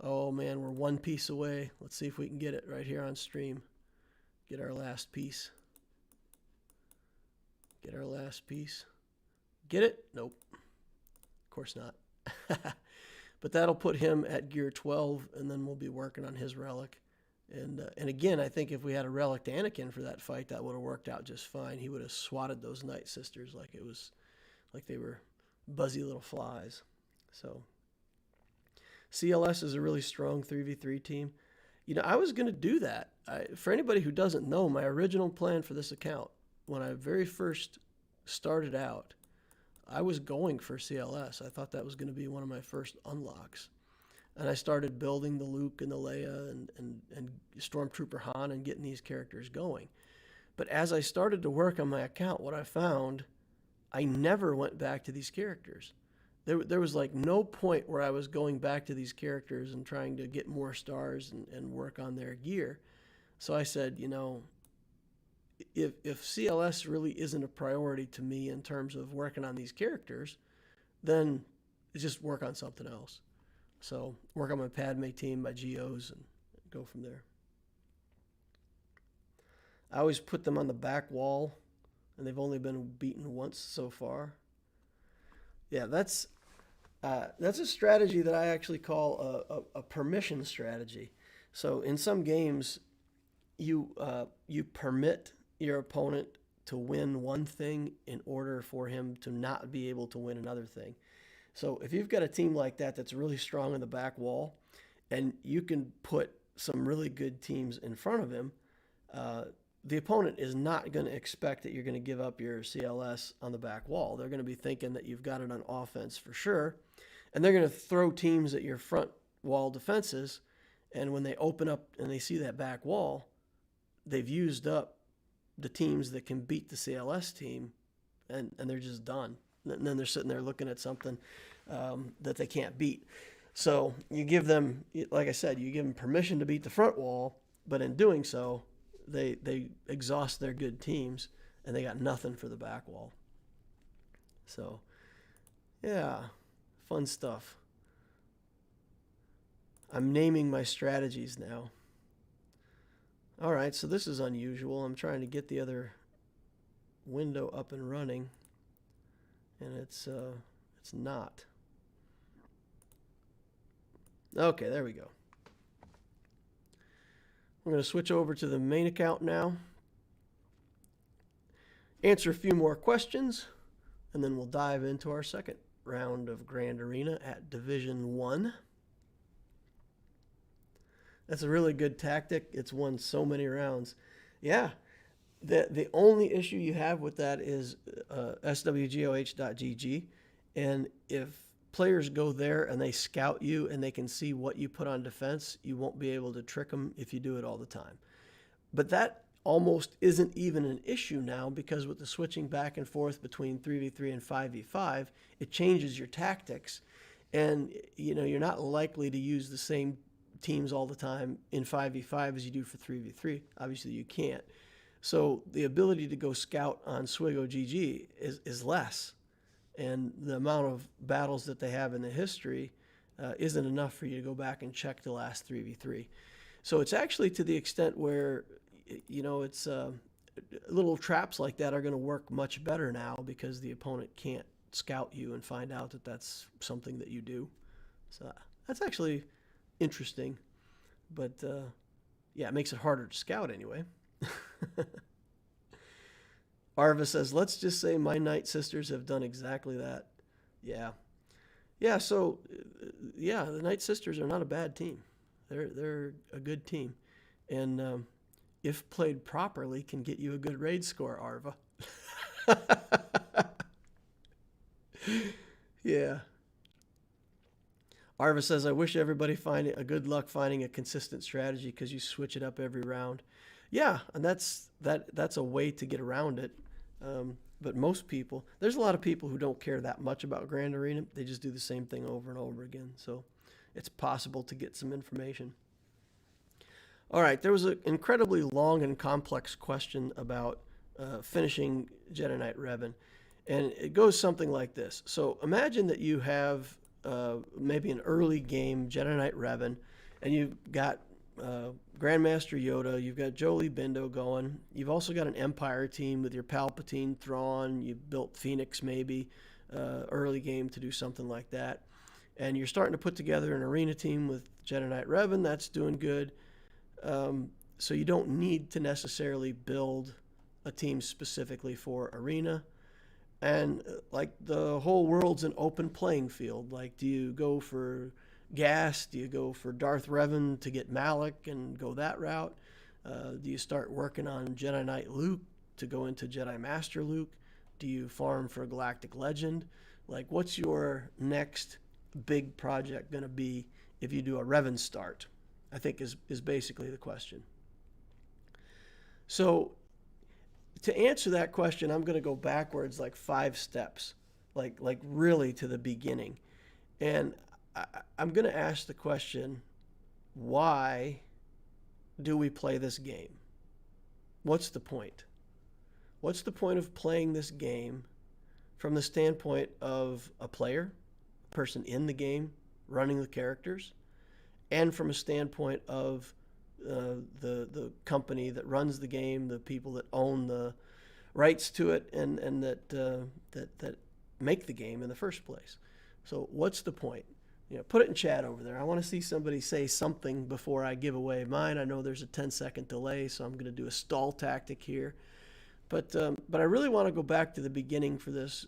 Oh man, we're one piece away. Let's see if we can get it right here on stream. Get our last piece. Get our last piece. Get it? Nope. Of course not. But that'll put him at gear 12, and then we'll be working on his relic. And again, I think if we had a relic to Anakin for that fight, that would have worked out just fine. He would have swatted those Night Sisters like they were buzzy little flies. So CLS is a really strong 3v3 team. You know, I was going to do that. For anybody who doesn't know, my original plan for this account, when I very first started out, I was going for CLS. I thought that was going to be one of my first unlocks. And I started building the Luke and the Leia and Stormtrooper Han and getting these characters going. But as I started to work on my account, what I found, I never went back to these characters. There was like no point where I was going back to these characters and trying to get more stars and work on their gear. So I said, you know, if CLS really isn't a priority to me in terms of working on these characters, then just work on something else. So work on my Padme team, my GOs, and go from there. I always put them on the back wall, and they've only been beaten once so far. Yeah, that's a strategy that I actually call a permission strategy. So in some games, you permit your opponent to win one thing in order for him to not be able to win another thing. So if you've got a team like that that's really strong in the back wall, and you can put some really good teams in front of him, the opponent is not going to expect that you're going to give up your CLS on the back wall. They're going to be thinking that you've got it on offense for sure, and they're going to throw teams at your front wall defenses, and when they open up and they see that back wall, they've used up the teams that can beat the CLS team, and they're just done. And then they're sitting there looking at something that they can't beat. So you give them, like I said, you give them permission to beat the front wall, but in doing so, they exhaust their good teams, and they got nothing for the back wall. So, yeah, fun stuff. I'm naming my strategies now. All right, so this is unusual. I'm trying to get the other window up and running, and it's not. Okay, there we go. We're going to switch over to the main account now, answer a few more questions, and then we'll dive into our second round of Grand Arena at Division 1. That's a really good tactic. It's won so many rounds. Yeah, the only issue you have with that is swgoh.gg, and if players go there and they scout you and they can see what you put on defense, you won't be able to trick them if you do it all the time. But that almost isn't even an issue now, because with the switching back and forth between 3v3 and 5v5, it changes your tactics, and you know, you're not likely to use the same teams all the time in 5v5 as you do for 3v3. Obviously you can't. So the ability to go scout on SWGOh.gg is less. And the amount of battles that they have in the history isn't enough for you to go back and check the last 3v3. So it's actually to the extent where, you know, it's little traps like that are going to work much better now, because the opponent can't scout you and find out that that's something that you do. So that's actually interesting. But yeah, it makes it harder to scout anyway. Arva says, let's just say my Night Sisters have done exactly that. Yeah. Yeah, so, yeah, the Night Sisters are not a bad team. They're a good team. And if played properly, can get you a good raid score, Arva. Yeah. Arva says, I wish everybody find a good luck finding a consistent strategy because you switch it up every round. Yeah, and that's a way to get around it. But most people, there's a lot of people who don't care that much about Grand Arena. They just do the same thing over and over again. So it's possible to get some information. All right, there was an incredibly long and complex question about finishing Jedi Knight Revan. And it goes something like this. So imagine that you have maybe an early game Jedi Knight Revan, and you've got Grandmaster Yoda, you've got Jolie Bindo going. You've also got an Empire team with your Palpatine, Thrawn. You've built Phoenix maybe early game to do something like that. And you're starting to put together an arena team with Jedi Knight Revan. That's doing good. So you don't need to necessarily build a team specifically for arena. And like the whole world's an open playing field. Like, do you go for gas? Do you go for Darth Revan to get Malak and go that route? Do you start working on Jedi Knight Luke to go into Jedi Master Luke? Do you farm for a Galactic Legend? Like, what's your next big project going to be if you do a Revan start? I think is basically the question. So to answer that question, I'm going to go backwards like 5 steps, like really to the beginning. And I'm going to ask the question, why do we play this game? What's the point? What's the point of playing this game from the standpoint of a player, a person in the game, running the characters, and from a standpoint of the company that runs the game, the people that own the rights to it, and that make the game in the first place? So what's the point? Put it in chat over there. I want to see somebody say something before I give away mine. I know there's a 10-second delay, so I'm going to do a stall tactic here. But I really want to go back to the beginning for this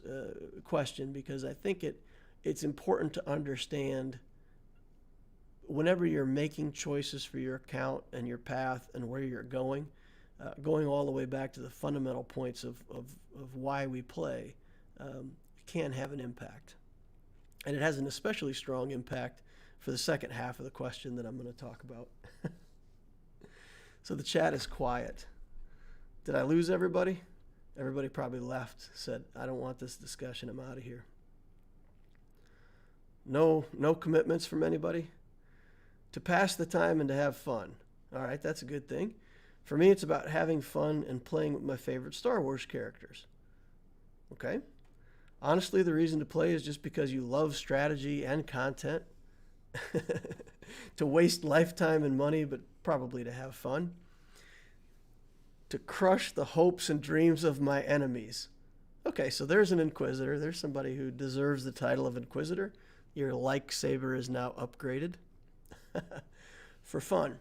question, because I think it's important to understand whenever you're making choices for your account and your path and where you're going all the way back to the fundamental points of why we play, can have an impact. And it has an especially strong impact for the second half of the question that I'm going to talk about. So the chat is quiet. Did I lose everybody? Everybody probably left, said, I don't want this discussion, I'm out of here. No commitments from anybody? To pass the time and to have fun. All right, that's a good thing. For me, it's about having fun and playing with my favorite Star Wars characters. Okay? Honestly, the reason to play is just because you love strategy and content. To waste lifetime and money, but probably to have fun. To crush the hopes and dreams of my enemies. Okay, so there's an Inquisitor. There's somebody who deserves the title of Inquisitor. Your lightsaber is now upgraded. For fun.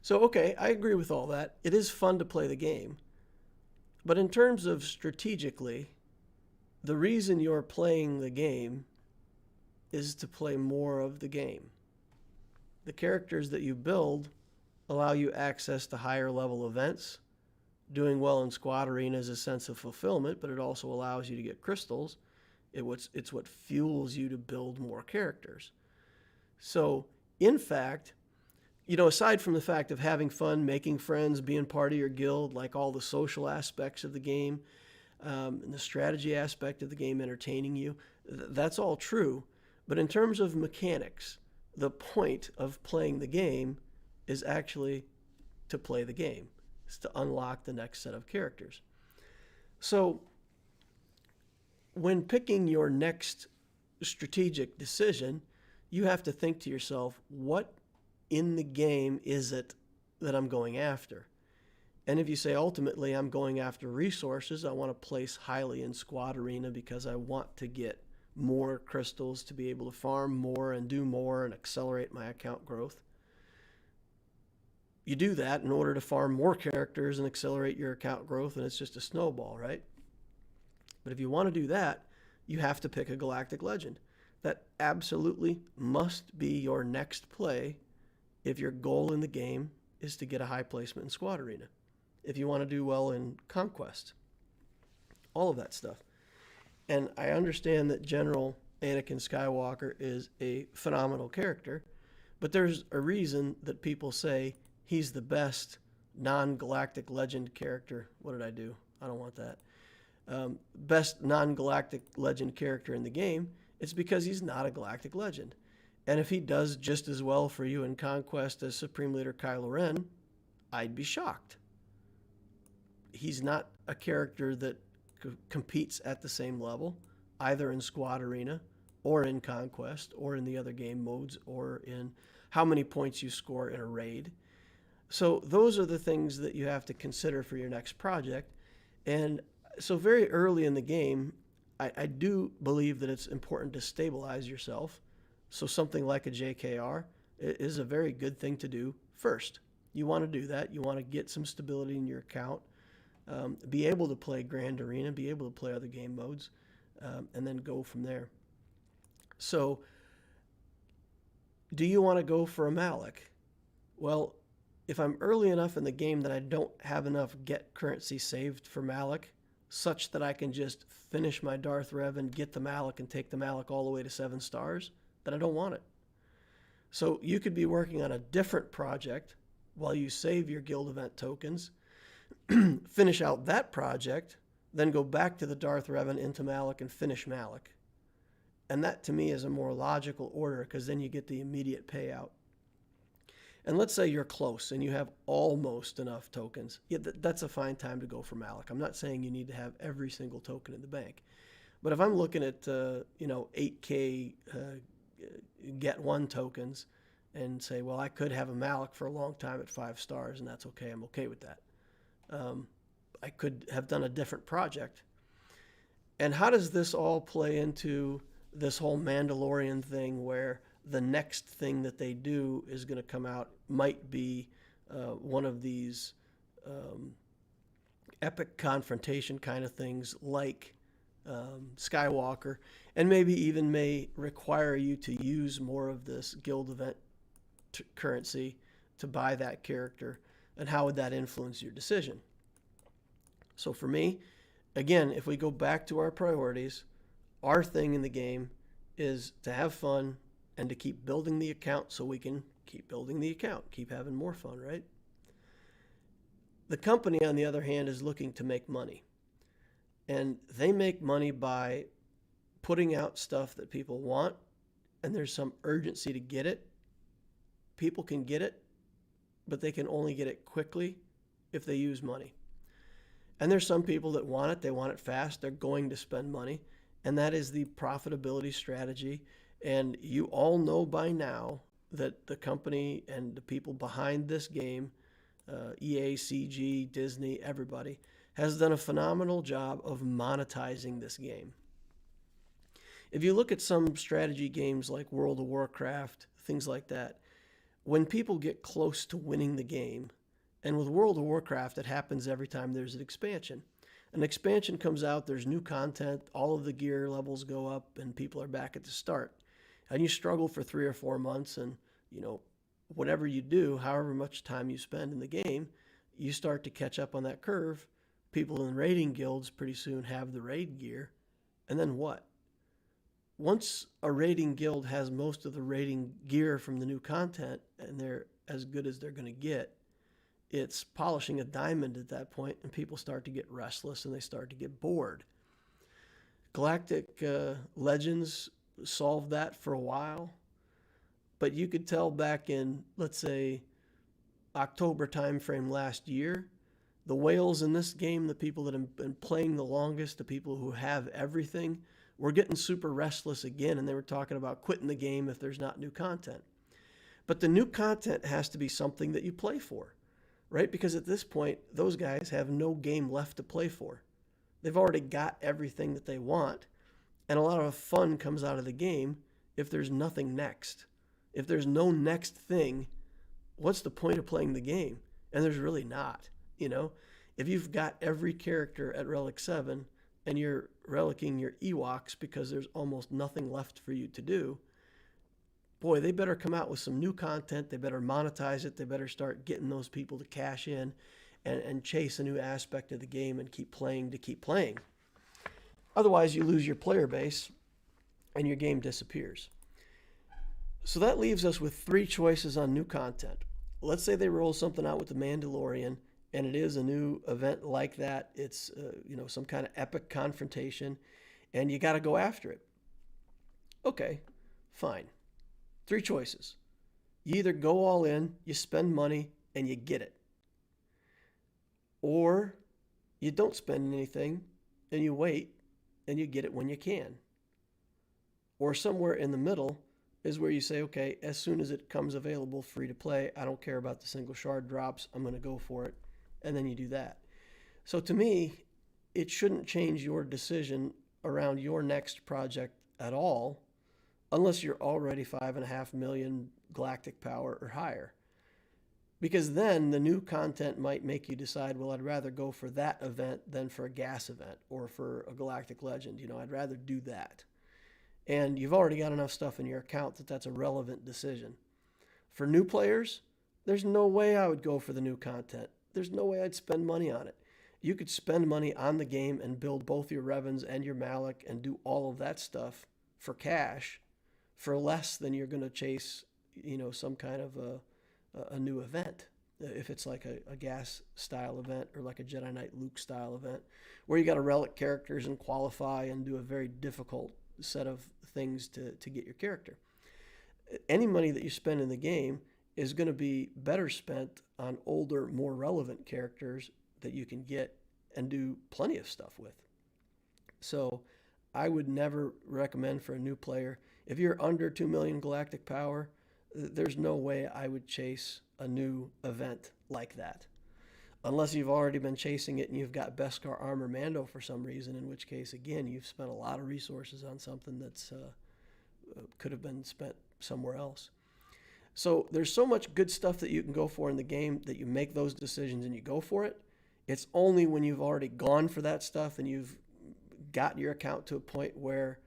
So, okay, I agree with all that. It is fun to play the game. But in terms of strategically, the reason you're playing the game is to play more of the game. The characters that you build allow you access to higher level events. Doing well in squad arena is a sense of fulfillment, but it also allows you to get crystals. It's what fuels you to build more characters. So, in fact, aside from the fact of having fun, making friends, being part of your guild, like all the social aspects of the game, and the strategy aspect of the game entertaining you, that's all true. But in terms of mechanics, the point of playing the game is actually to play the game. It's to unlock the next set of characters. So when picking your next strategic decision, you have to think to yourself, what in the game is it that I'm going after? And if you say, ultimately, I'm going after resources, I want to place highly in squad arena because I want to get more crystals to be able to farm more and do more and accelerate my account growth. You do that in order to farm more characters and accelerate your account growth, and it's just a snowball, right? But if you want to do that, you have to pick a Galactic Legend. That absolutely must be your next play if your goal in the game is to get a high placement in squad arena. If you want to do well in Conquest. All of that stuff. And I understand that General Anakin Skywalker is a phenomenal character, but there's a reason that people say he's the best non-galactic legend character. What did I do? I don't want that. Best non-galactic legend character in the game. It's because he's not a galactic legend. And if he does just as well for you in Conquest as Supreme Leader Kylo Ren, I'd be shocked. He's not a character that competes at the same level, either in Squad Arena or in Conquest or in the other game modes or in how many points you score in a raid. So those are the things that you have to consider for your next project. And so very early in the game, I do believe that it's important to stabilize yourself. So something like a JKR is a very good thing to do first. You want to do that. You want to get some stability in your account, be able to play Grand Arena, be able to play other game modes, and then go from there. So do you want to go for a Malak? Well, if I'm early enough in the game that I don't have enough get currency saved for Malak, such that I can just finish my Darth Revan, get the Malak, and take the Malak all the way to 7 stars, then I don't want it. So you could be working on a different project while you save your guild event tokens, finish out that project, then go back to the Darth Revan into Malak and finish Malak. And that to me is a more logical order because then you get the immediate payout. And let's say you're close and you have almost enough tokens. Yeah, that's a fine time to go for Malak. I'm not saying you need to have every single token in the bank. But if I'm looking at 8K get 1 tokens and say, well, I could have a Malak for a long time at 5 stars and that's okay. I'm okay with that. I could have done a different project. And how does this all play into this whole Mandalorian thing where the next thing that they do is going to come out might be one of these epic confrontation kind of things like Skywalker, and maybe even may require you to use more of this guild event currency to buy that character, and how would that influence your decision? So for me, again, if we go back to our priorities, our thing in the game is to have fun and to keep building the account so we can keep building the account, keep having more fun, right? The company, on the other hand, is looking to make money. And they make money by putting out stuff that people want, and there's some urgency to get it. People can get it, but they can only get it quickly if they use money. And there's some people that want it fast, they're going to spend money, and that is the profitability strategy. And you all know by now that the company and the people behind this game, EA, CG, Disney, everybody, has done a phenomenal job of monetizing this game. If you look at some strategy games like World of Warcraft, things like that, when people get close to winning the game, and with World of Warcraft, it happens every time there's an expansion. An expansion comes out, there's new content, all of the gear levels go up, and people are back at the start. And you struggle for 3 or 4 months, and whatever you do, however much time you spend in the game, you start to catch up on that curve. People in raiding guilds pretty soon have the raid gear. And then what? Once a raiding guild has most of the raiding gear from the new content, and they're as good as they're going to get, it's polishing a diamond at that point, and people start to get restless and they start to get bored. Galactic Legends solved that for a while, but you could tell back in, let's say, October timeframe last year, the whales in this game, the people that have been playing the longest, the people who have everything, were getting super restless again, and they were talking about quitting the game if there's not new content. But the new content has to be something that you play for, right? Because at this point, those guys have no game left to play for. They've already got everything that they want, and a lot of fun comes out of the game if there's nothing next. If there's no next thing, what's the point of playing the game? And there's really not. If you've got every character at Relic 7 and you're relicking your Ewoks because there's almost nothing left for you to do, boy, they better come out with some new content. They better monetize it. They better start getting those people to cash in and chase a new aspect of the game and keep playing to keep playing. Otherwise, you lose your player base. and your game disappears. So that leaves us with 3 choices on new content. Let's say they roll something out with the Mandalorian, and it is a new event like that. It's some kind of epic confrontation, and you got to go after it. Okay, fine. 3 choices. You either go all in, you spend money, and you get it. Or you don't spend anything, and you wait, and you get it when you can. Or somewhere in the middle is where you say, okay, as soon as it comes available free to play, I don't care about the single shard drops, I'm going to go for it. And then you do that. So to me, it shouldn't change your decision around your next project at all, unless you're already 5.5 million galactic power or higher. Because then the new content might make you decide, well, I'd rather go for that event than for a gas event or for a galactic legend. I'd rather do that. And you've already got enough stuff in your account that that's a relevant decision. For new players, there's no way I would go for the new content. There's no way I'd spend money on it. You could spend money on the game and build both your Revans and your Malak and do all of that stuff for cash for less than you're going to chase, some kind of a new event. If it's like a gas style event or like a Jedi Knight Luke style event where you got to relic characters and qualify and do a very difficult set of things to get your character. Any money that you spend in the game is going to be better spent on older, more relevant characters that you can get and do plenty of stuff with. So I would never recommend for a new player, if you're under 2 million galactic power, there's no way I would chase a new event like that. Unless you've already been chasing it and you've got Beskar Armor Mando for some reason, in which case, again, you've spent a lot of resources on something that's could have been spent somewhere else. So there's so much good stuff that you can go for in the game that you make those decisions and you go for it. It's only when you've already gone for that stuff and you've gotten your account to a point where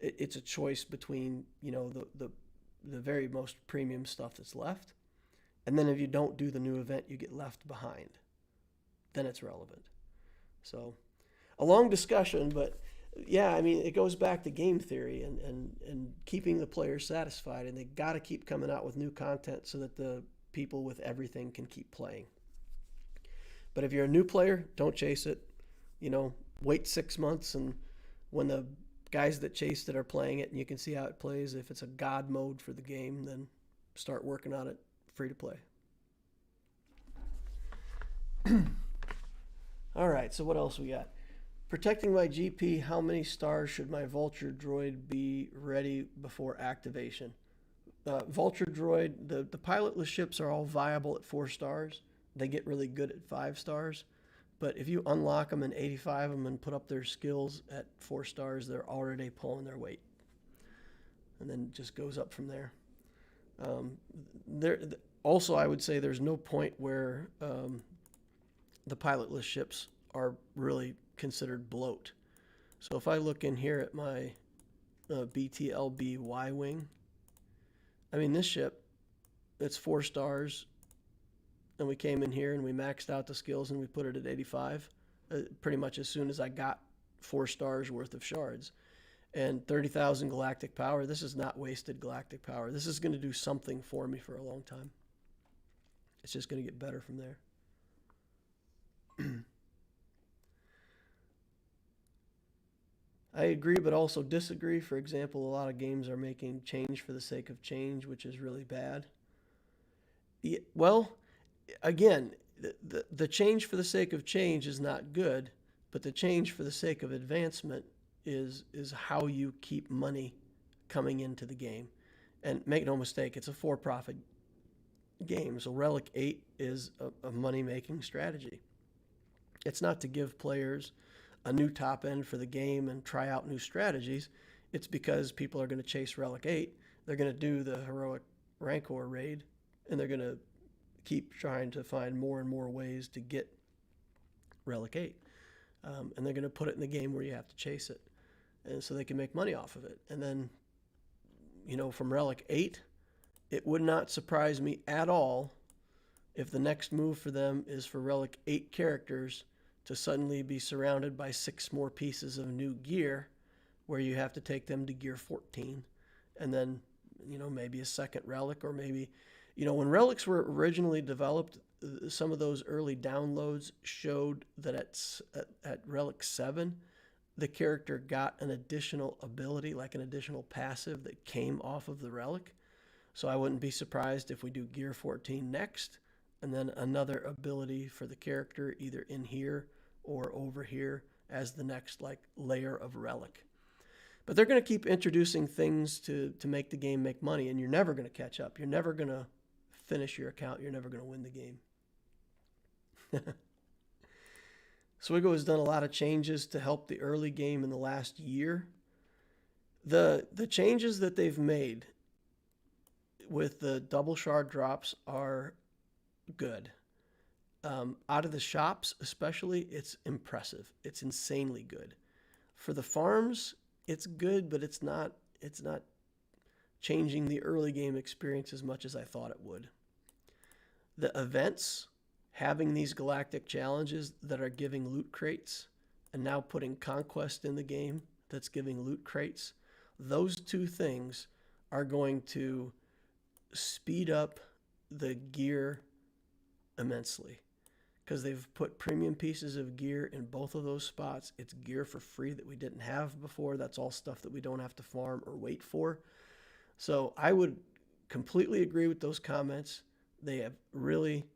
it's a choice between, the very most premium stuff that's left. And then if you don't do the new event, you get left behind. Then it's relevant. So a long discussion, but yeah, it goes back to game theory and keeping the players satisfied, and they got to keep coming out with new content so that the people with everything can keep playing. But if you're a new player, don't chase it. Wait 6 months, and when the guys that chased it are playing it and you can see how it plays, if it's a god mode for the game, then start working on it free to play. All right, so what else we got? Protecting my GP, how many stars should my Vulture droid be ready before activation? Vulture droid, the pilotless ships are all viable at 4 stars. They get really good at 5 stars. But if you unlock them and 85 them and put up their skills at 4 stars, they're already pulling their weight. And then it just goes up from there. Also, I would say there's no point where the pilotless ships are really considered bloat. So if I look in here at my BTLB Y-Wing, this ship, it's 4 stars, and we came in here and we maxed out the skills and we put it at 85 pretty much as soon as I got 4 stars worth of shards. And 30,000 galactic power, this is not wasted galactic power. This is going to do something for me for a long time. It's just going to get better from there. I agree, but also disagree. For example, a lot of games are making change for the sake of change, which is really bad. Yeah, well, again, the change for the sake of change is not good, but the change for the sake of advancement is how you keep money coming into the game. And make no mistake, it's a for-profit game. So Relic 8 is a money-making strategy. It's not to give players a new top end for the game and try out new strategies. It's because people are going to chase Relic 8. They're going to do the heroic Rancor raid, and they're going to keep trying to find more and more ways to get Relic 8. And they're going to put it in the game where you have to chase it, and so they can make money off of it. And then, from Relic 8, it would not surprise me at all if the next move for them is for Relic 8 characters to suddenly be surrounded by 6 more pieces of new gear where you have to take them to gear 14, and then, maybe a second relic, or maybe, when relics were originally developed, some of those early downloads showed that at relic 7, the character got an additional ability, like an additional passive that came off of the relic. So I wouldn't be surprised if we do gear 14 next, and then another ability for the character either in here or over here as the next layer of relic. But they're going to keep introducing things to make the game make money, and you're never going to catch up. You're never going to finish your account. You're never going to win the game. Swigo has done a lot of changes to help the early game in the last year. The changes that they've made with the double shard drops are good. Out of the shops especially, it's impressive. It's insanely good. For the farms, it's good, but it's not changing the early game experience as much as I thought it would. The events, having these galactic challenges that are giving loot crates, and now putting conquest in the game that's giving loot crates, those two things are going to speed up the gear immensely, because they've put premium pieces of gear in both of those spots. It's gear for free that we didn't have before. That's all stuff that we don't have to farm or wait for. So I would completely agree with those comments. They have really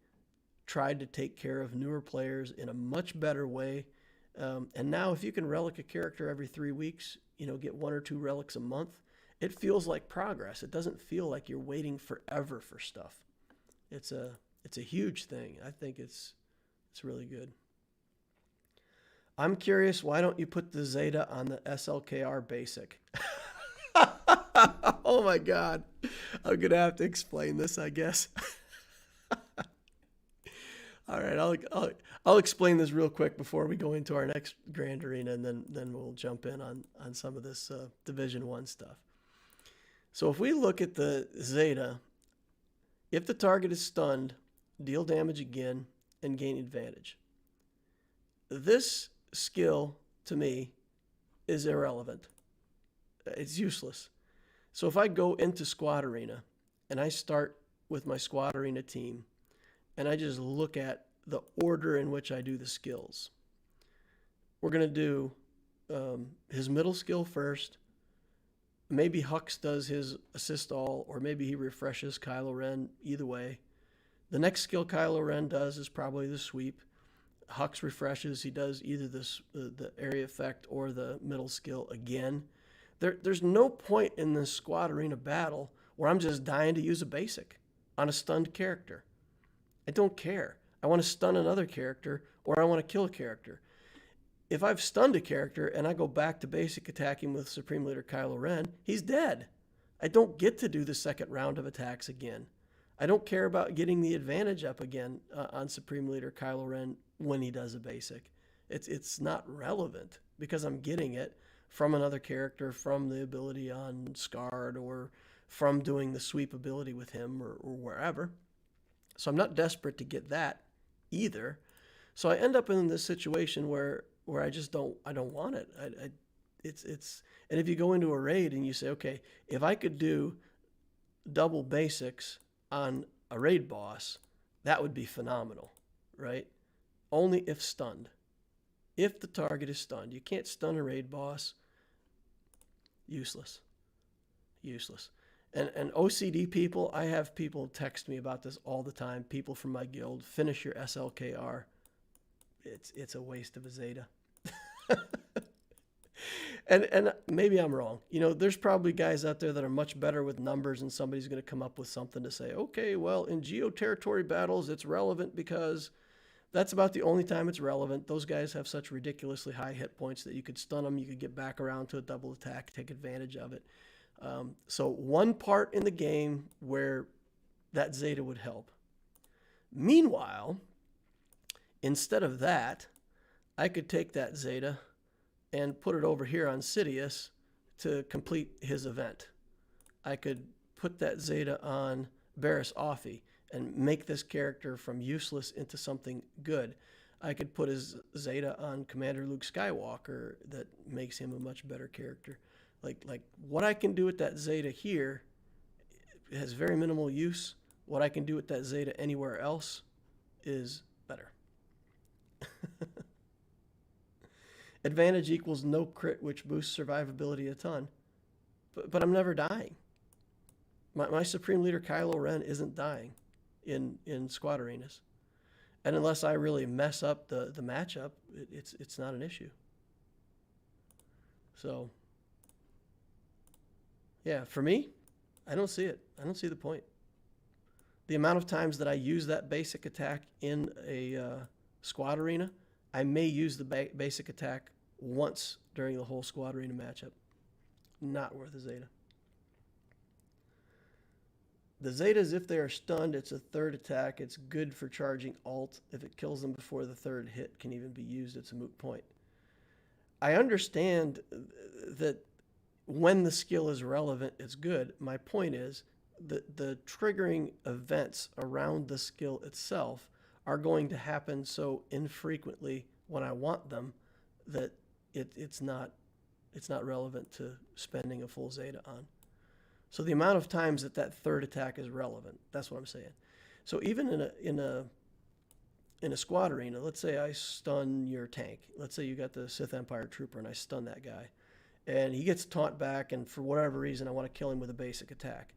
tried to take care of newer players in a much better way. And now if you can relic a character every 3 weeks, get 1 or 2 relics a month, it feels like progress. It doesn't feel like you're waiting forever for stuff. It's a huge thing. I think it's really good. I'm curious, why don't you put the Zeta on the SLKR basic? Oh my God. I'm going to have to explain this, I guess. All right, I'll explain this real quick before we go into our next Grand Arena, and then we'll jump in on some of this Division 1 stuff. So if we look at the Zeta, if the target is stunned, deal damage again and gain advantage. This skill, to me, is irrelevant. It's useless. So if I go into Squad Arena and I start with my Squad Arena team, and I just look at the order in which I do the skills, we're going to do his middle skill first. Maybe Hux does his assist all, or maybe he refreshes Kylo Ren. Either way, the next skill Kylo Ren does is probably the sweep. Hux refreshes. He does either the area effect or the middle skill again. There's no point in this Squad Arena battle where I'm just dying to use a basic on a stunned character. I don't care. I want to stun another character, or I want to kill a character. If I've stunned a character and I go back to basic attacking with Supreme Leader Kylo Ren, he's dead. I don't get to do the second round of attacks again. I don't care about getting the advantage up again on Supreme Leader Kylo Ren when he does a basic. It's not relevant because I'm getting it from another character, from the ability on Scarred, or from doing the sweep ability with him, or wherever. So I'm not desperate to get that either. So I end up in this situation where I just don't want it. And if you go into a raid and you say, okay, if I could do double basics on a raid boss, that would be phenomenal, right? Only if stunned. If the target is stunned. You can't stun a raid boss. Useless. And OCD people, I have people text me about this all the time. People from my guild, finish your SLKR. It's a waste of a Zeta. And maybe I'm wrong. There's probably guys out there that are much better with numbers, and somebody's going to come up with something to say, okay, well, in geo-territory battles, it's relevant because that's about the only time it's relevant. Those guys have such ridiculously high hit points that you could stun them, you could get back around to a double attack, take advantage of it. So one part in the game where that Zeta would help. Meanwhile, instead of that, I could take that Zeta and put it over here on Sidious to complete his event. I could put that Zeta on Barriss Offee and make this character from useless into something good. I could put his Zeta on Commander Luke Skywalker. That makes him a much better character. Like what I can do with that Zeta here has very minimal use. What I can do with that Zeta anywhere else is better. Advantage equals no crit, which boosts survivability a ton. But I'm never dying. My Supreme Leader Kylo Ren isn't dying in squad arenas. And unless I really mess up the matchup, it's not an issue. So, yeah, for me, I don't see it. I don't see the point. The amount of times that I use that basic attack in a squad arena, I may use the basic attack once during the whole squad arena matchup. Not worth a Zeta. The Zetas, if they are stunned, it's a third attack. It's good for charging alt. If it kills them before the third hit can even be used, it's a moot point. I understand that when the skill is relevant, it's good. My point is that the triggering events around the skill itself are going to happen so infrequently when I want them that it's not relevant to spending a full Zeta on. So the amount of times that third attack is relevant, that's what I'm saying. So even in a squad arena, let's say I stun your tank. Let's say you got the Sith Empire Trooper and I stun that guy. And he gets taunt back, and for whatever reason I want to kill him with a basic attack.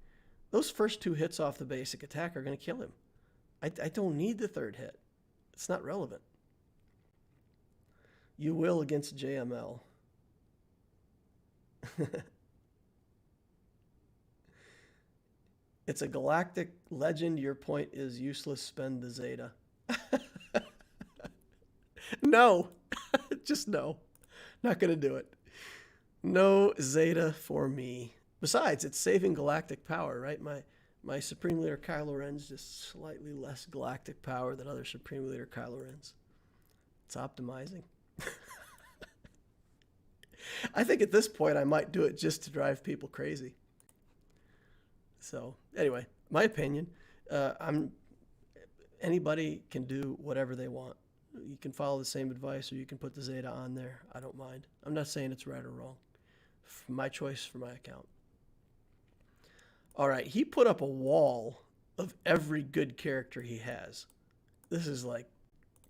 Those first two hits off the basic attack are going to kill him. I don't need the third hit. It's not relevant. You will against JML. It's a galactic legend. Your point is useless. Spend the Zeta. No. Just no. Not going to do it. No Zeta for me. Besides, it's saving galactic power, right? My Supreme Leader Kylo Ren's just slightly less galactic power than other Supreme Leader Kylo Ren's. It's optimizing. I think at this point I might do it just to drive people crazy. So anyway, my opinion, anybody can do whatever they want. You can follow the same advice or you can put the Zeta on there. I don't mind. I'm not saying it's right or wrong. My choice for my account. All right, he put up a wall of every good character he has. This is like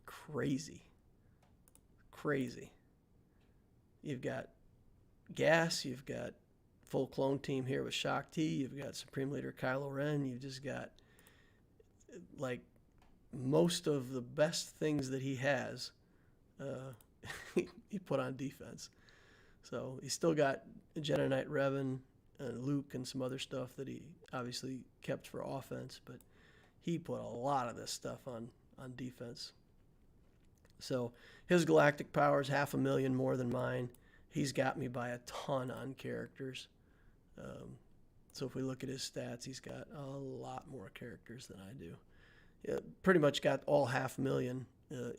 crazy. Crazy. You've got Gas, you've got full clone team here with Shakti, you've got Supreme Leader Kylo Ren, you've just got like most of the best things that he has he put on defense. So he's still got Jedi Knight Revan and Luke and some other stuff that he obviously kept for offense, but he put a lot of this stuff on defense. So his galactic power is 500,000 more than mine. He's got me by a ton on characters. So if we look at his stats, he's got a lot more characters than I do. Yeah, pretty much got all 500,000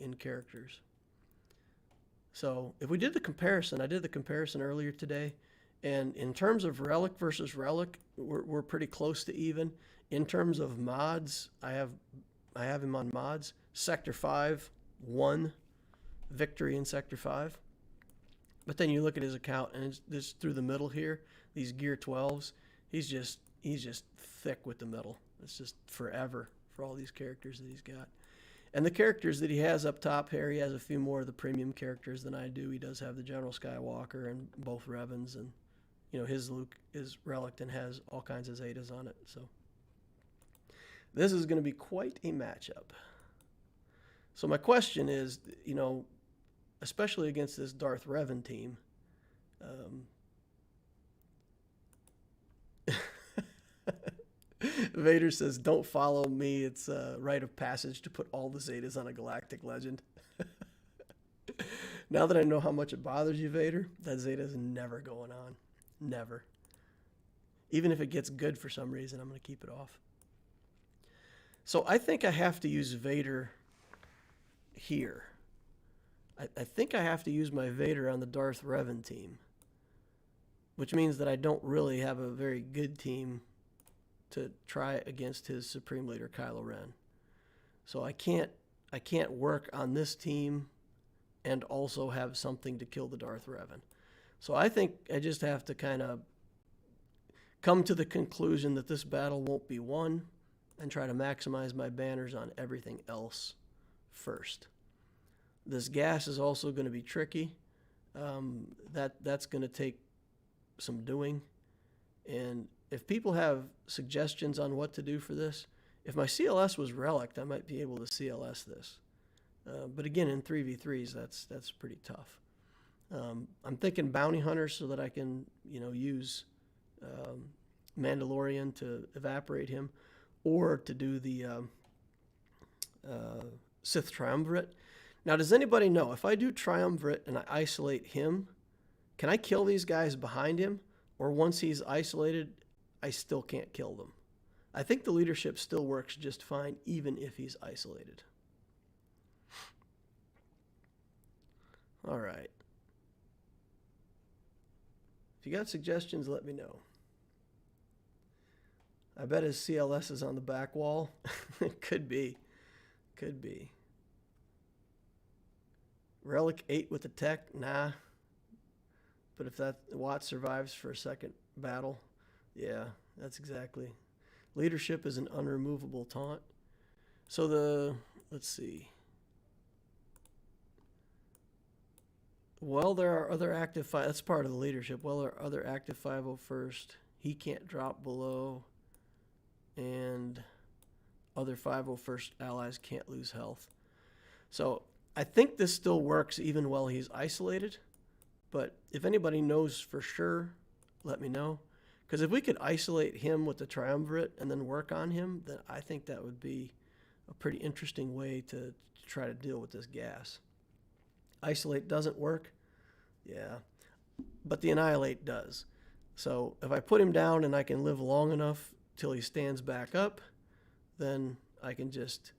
in characters. So if we did the comparison, I did the comparison earlier today, and in terms of relic versus relic, we're pretty close to even. In terms of mods, I have him on mods. Sector 5 won victory in Sector 5. But then you look at his account, and it's this through the middle here, these Gear 12s, he's just thick with the middle. It's just forever for all these characters that he's got. And the characters that he has up top here, he has a few more of the premium characters than I do. He does have the General Skywalker and both Revans, and his Luke is relic and has all kinds of Zetas on it. So this is going to be quite a matchup. So my question is, especially against this Darth Revan team, Vader says, don't follow me. It's a rite of passage to put all the Zetas on a galactic legend. Now that I know how much it bothers you, Vader, that Zeta is never going on. Never. Even if it gets good for some reason, I'm going to keep it off. So I think I have to use Vader here. I think I have to use my Vader on the Darth Revan team, which means that I don't really have a very good team to try against his Supreme Leader Kylo Ren. So I can't I can't work on this team and also have something to kill the Darth Revan. So I think I just have to kind of come to the conclusion that this battle won't be won and try to maximize my banners on everything else first. This gas is also going to be tricky. That's going to take some doing. And if people have suggestions on what to do for this, if my CLS was relicked, I might be able to CLS this. But again, in 3v3s, that's pretty tough. I'm thinking bounty hunters so that I can, use Mandalorian to evaporate him, or to do the Sith Triumvirate. Now, does anybody know, if I do Triumvirate and I isolate him, can I kill these guys behind him? Or once he's isolated, I still can't kill them? I think the leadership still works just fine, even if he's isolated. All right. If you got suggestions, let me know. I bet his CLS is on the back wall. Could be. Could be. Relic 8 with the tech? Nah. But if that Watt survives for a second battle, yeah, that's exactly. Leadership is an unremovable taunt. So let's see. Well, there are other active that's part of the leadership. Well, there are other active 501st. He can't drop below. And other 501st allies can't lose health. So I think this still works even while he's isolated. But if anybody knows for sure, let me know. Because if we could isolate him with the Triumvirate and then work on him, then I think that would be a pretty interesting way to try to deal with this gas. Isolate doesn't work, yeah, but the Annihilate does. So if I put him down and I can live long enough till he stands back up, then I can just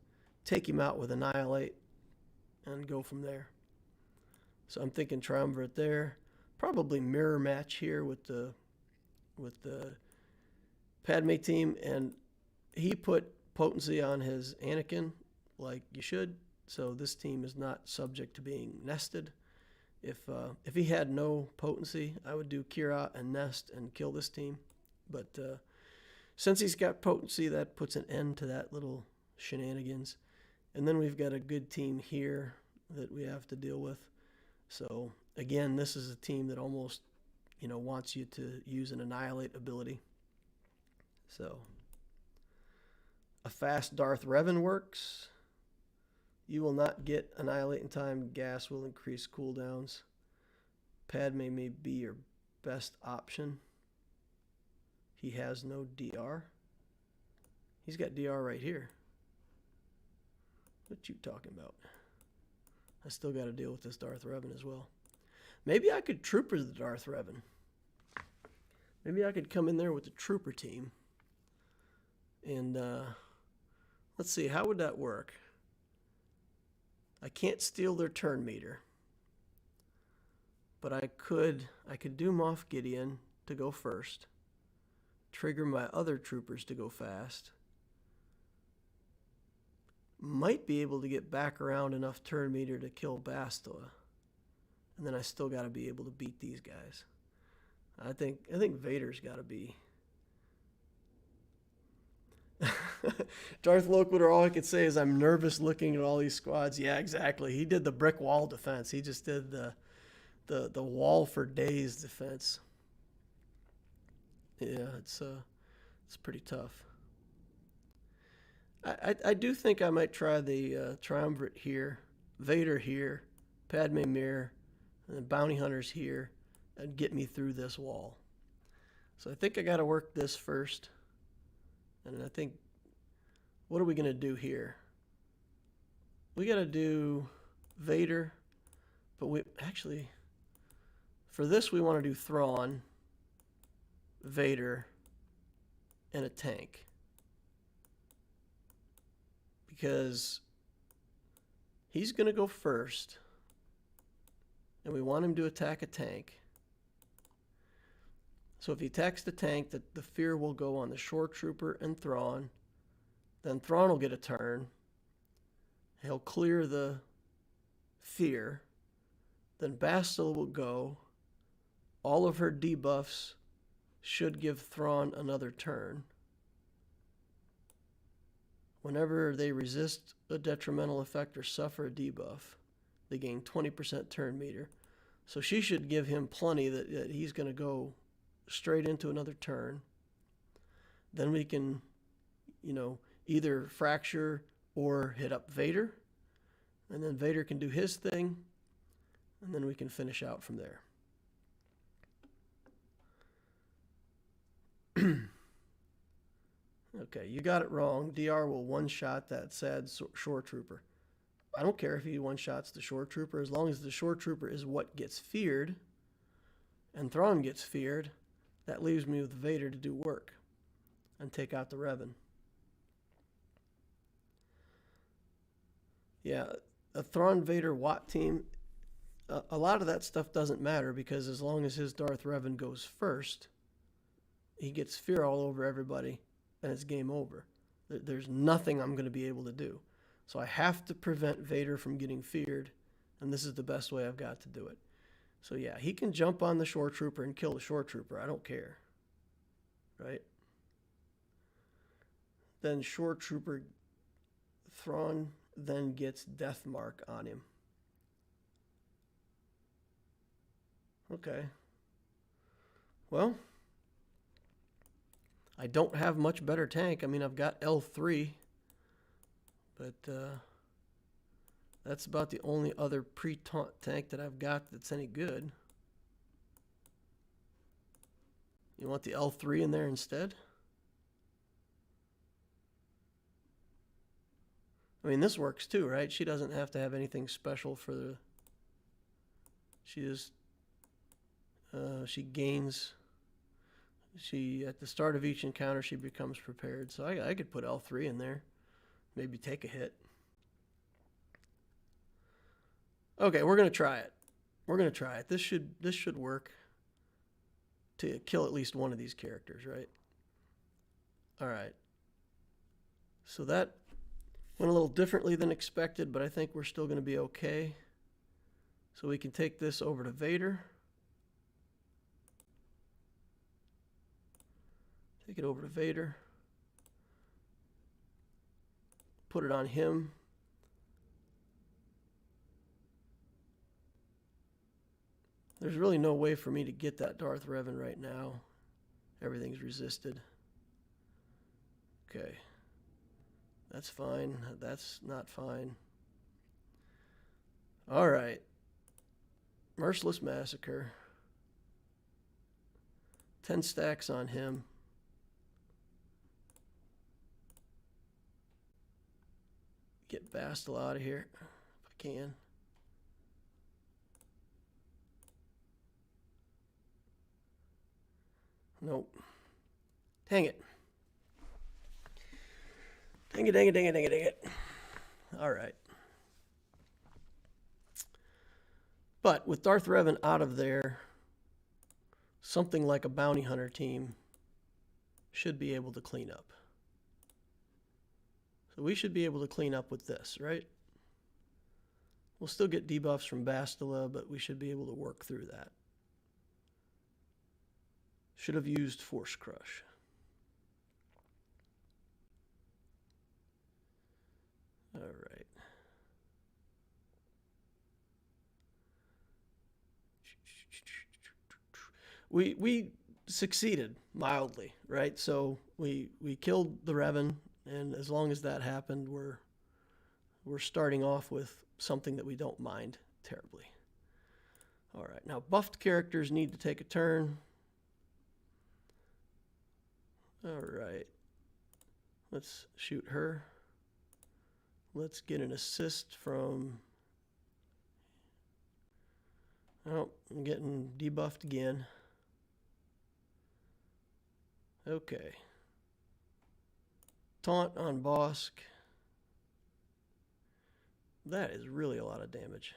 take him out with Annihilate and go from there. So I'm thinking Triumvirate there. Probably mirror match here with the Padme team, and he put potency on his Anakin like you should. So this team is not subject to being nested. If he had no potency, I would do Kira and nest and kill this team. But since he's got potency, that puts an end to that little shenanigans. And then we've got a good team here that we have to deal with. So again, this is a team that almost, wants you to use an Annihilate ability. So a fast Darth Revan works. You will not get Annihilate in time. Gas will increase cooldowns. Padme may be your best option. He has no DR. He's got DR right here. What you talking about? I still got to deal with this Darth Revan as well. Maybe I could trooper the Darth Revan. Maybe I could come in there with the trooper team. And let's see, how would that work? I can't steal their turn meter. But I could do Moff Gideon to go first. Trigger my other troopers to go fast. Might be able to get back around enough turn meter to kill Basta. And then I still got to be able to beat these guys. I think Vader's got to be. Darth Loquitur, all I could say is I'm nervous looking at all these squads. Yeah, exactly. He did the brick wall defense. He just did the wall for days defense. Yeah, it's pretty tough. I do think I might try the Triumvirate here, Vader here, Padme Mirror, and then Bounty Hunters here, and get me through this wall. So I think I got to work this first. And I think, what are we going to do here? We got to do Vader, but for this we want to do Thrawn, Vader, and a tank. Because he's going to go first, and we want him to attack a tank. So if he attacks the tank, the fear will go on the Shore Trooper and Thrawn. Then Thrawn will get a turn. He'll clear the fear. Then Bastila will go. All of her debuffs should give Thrawn another turn. Whenever they resist a detrimental effect or suffer a debuff, they gain 20% turn meter. So she should give him plenty that he's going to go straight into another turn. Then we can, either fracture or hit up Vader. And then Vader can do his thing. And then we can finish out from there. Okay, you got it wrong. DR will one-shot that sad shore trooper. I don't care if he one-shots the shore trooper, as long as the shore trooper is what gets feared, and Thrawn gets feared, that leaves me with Vader to do work and take out the Revan. Yeah, a Thrawn Vader Watt team, a lot of that stuff doesn't matter, because as long as his Darth Revan goes first, he gets fear all over everybody, and it's game over. There's nothing I'm going to be able to do. So I have to prevent Vader from getting feared, and this is the best way I've got to do it. So yeah, he can jump on the shore trooper and kill the shore trooper. I don't care. Right? Then shore trooper Thrawn then gets death mark on him. Okay. Well, I don't have much better tank. I mean, I've got L3, but that's about the only other pre-taunt tank that I've got that's any good. You want the L3 in there instead? I mean, this works too, right? She doesn't have to have anything special for the... She just... she gains... at the start of each encounter, she becomes prepared. So I could put L3 in there. Maybe take a hit. Okay, we're going to try it. We're going to try it. This should work to kill at least one of these characters, right? All right. So that went a little differently than expected, but I think we're still going to be okay. So we can take this over to Vader. Take it over to Vader. Put it on him. There's really no way for me to get that Darth Revan right now. Everything's resisted. Okay. That's fine. That's not fine. All right. Merciless Massacre. 10 stacks on him. Get Bastila out of here if I can. Nope. Dang it. Dang it, dang it, dang it, dang it, dang it. All right. But with Darth Revan out of there, something like a bounty hunter team should be able to clean up. So we should be able to clean up with this, right? We'll still get debuffs from Bastila, but we should be able to work through that. Should have used Force Crush. All right. We succeeded mildly, right? So we killed the Revan, and as long as that happened, we're starting off with something that we don't mind terribly. All right, now buffed characters need to take a turn. All right, let's shoot her. Let's get an assist from... Oh, I'm getting debuffed again. Okay. Taunt on Bosk. That is really a lot of damage.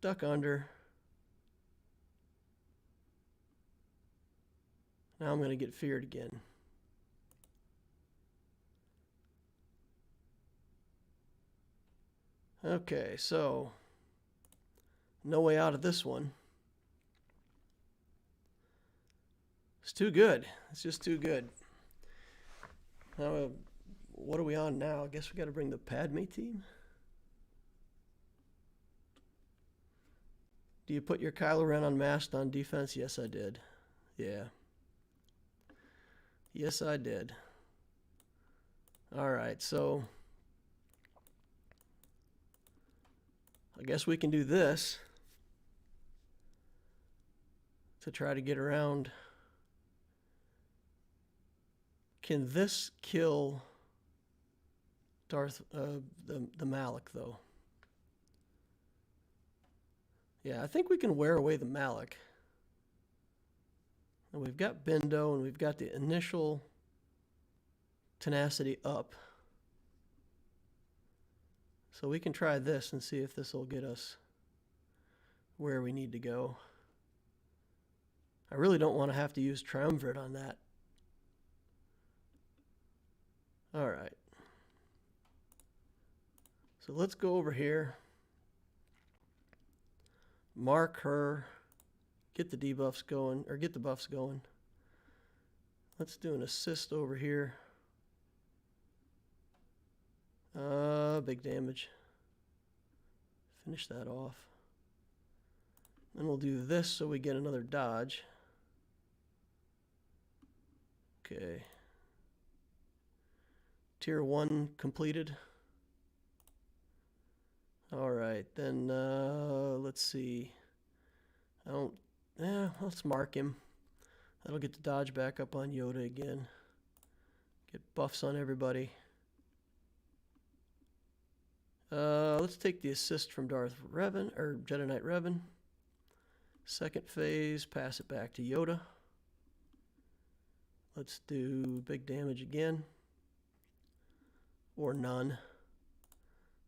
Duck under. Now I'm going to get feared again. Okay, so no way out of this one. It's too good. It's just too good. Now, what are we on now? I guess we got to bring the Padme team. Do you put your Kylo Ren unmasked on defense? Yes, I did. Yeah. Yes, I did. All right, so I guess we can do this to try to get around. Can this kill the Malik, though? Yeah, I think we can wear away the Malik. And we've got Bendo, and we've got the initial tenacity up. So we can try this and see if this will get us where we need to go. I really don't want to have to use Triumvirate on that. All right. So let's go over here. Mark her. Get the debuffs going, or get the buffs going. Let's do an assist over here. Big damage. Finish that off. Then we'll do this so we get another dodge. Okay. Tier 1 completed. Alright, then let's see. Let's mark him. That'll get the dodge back up on Yoda again. Get buffs on everybody. Let's take the assist from Darth Revan, or Jedi Knight Revan. Second phase, pass it back to Yoda. Let's do big damage again. Or none.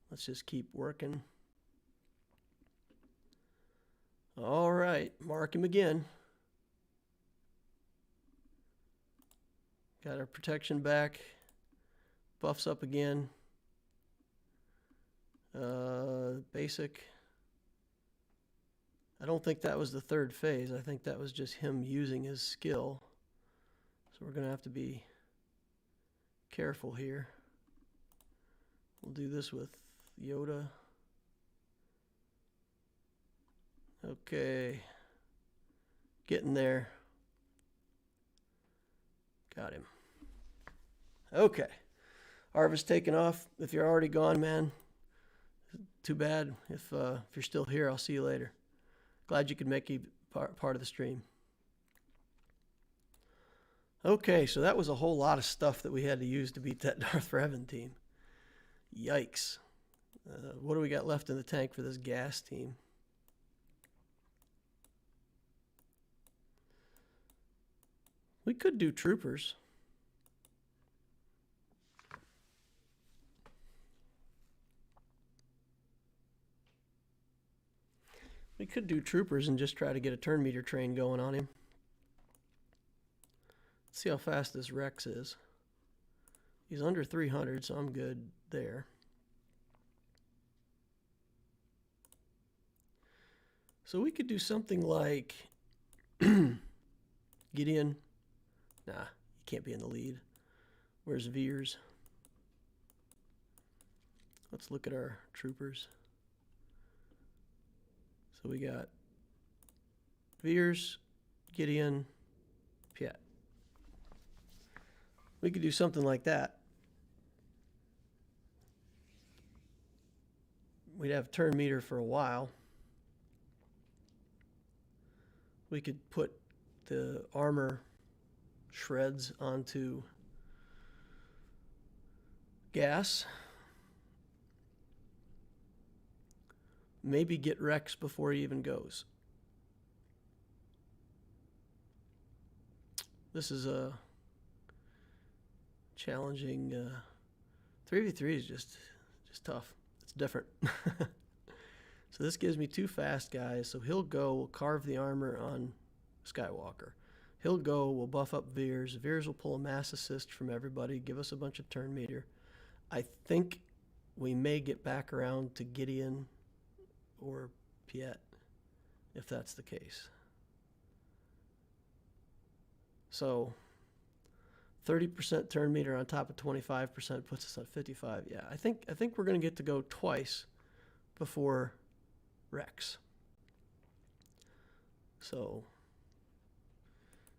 Let's just keep working. All right, mark him again. Got our protection back. Buffs up again. Basic. I don't think that was the third phase. I think that was just him using his skill. So we're going to have to be careful here. We'll do this with Yoda. Okay. Getting there. Got him. Okay. Arva's taking off. If you're already gone, man, too bad. If you're still here, I'll see you later. Glad you could make you part of the stream. Okay, so that was a whole lot of stuff that we had to use to beat that Darth Revan team. Yikes. What do we got left in the tank for this gas team? We could do troopers. We could do troopers and just try to get a turn meter train going on him. Let's see how fast this Rex is. He's under 300, so I'm good there. So we could do something like Gideon. Nah, he can't be in the lead. Where's Veers? Let's look at our troopers. So we got Veers, Gideon, Piet. We could do something like that. We'd have turn meter for a while. We could put the armor shreds onto gas. Maybe get Rex before he even goes. This is a challenging 3v3 is just tough. It's different. So this gives me 2 fast guys. So he'll go, we'll carve the armor on Skywalker. He'll go, we'll buff up Veers. Veers will pull a mass assist from everybody, give us a bunch of turn meter. I think we may get back around to Gideon or Piet, if that's the case. So 30% turn meter on top of 25% puts us at 55. Yeah, I think we're going to get to go twice before Rex. So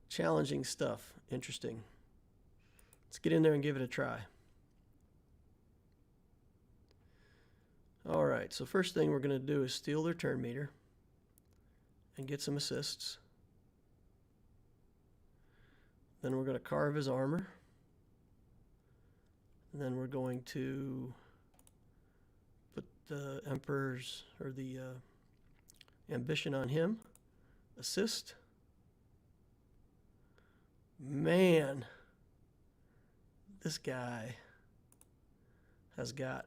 challenging stuff. Interesting. Let's get in there and give it a try. All right, so first thing we're going to do is steal their turn meter and get some assists. Then we're going to carve his armor. And then we're going to put the Emperor's, or the ambition on him. Assist. Man, this guy has got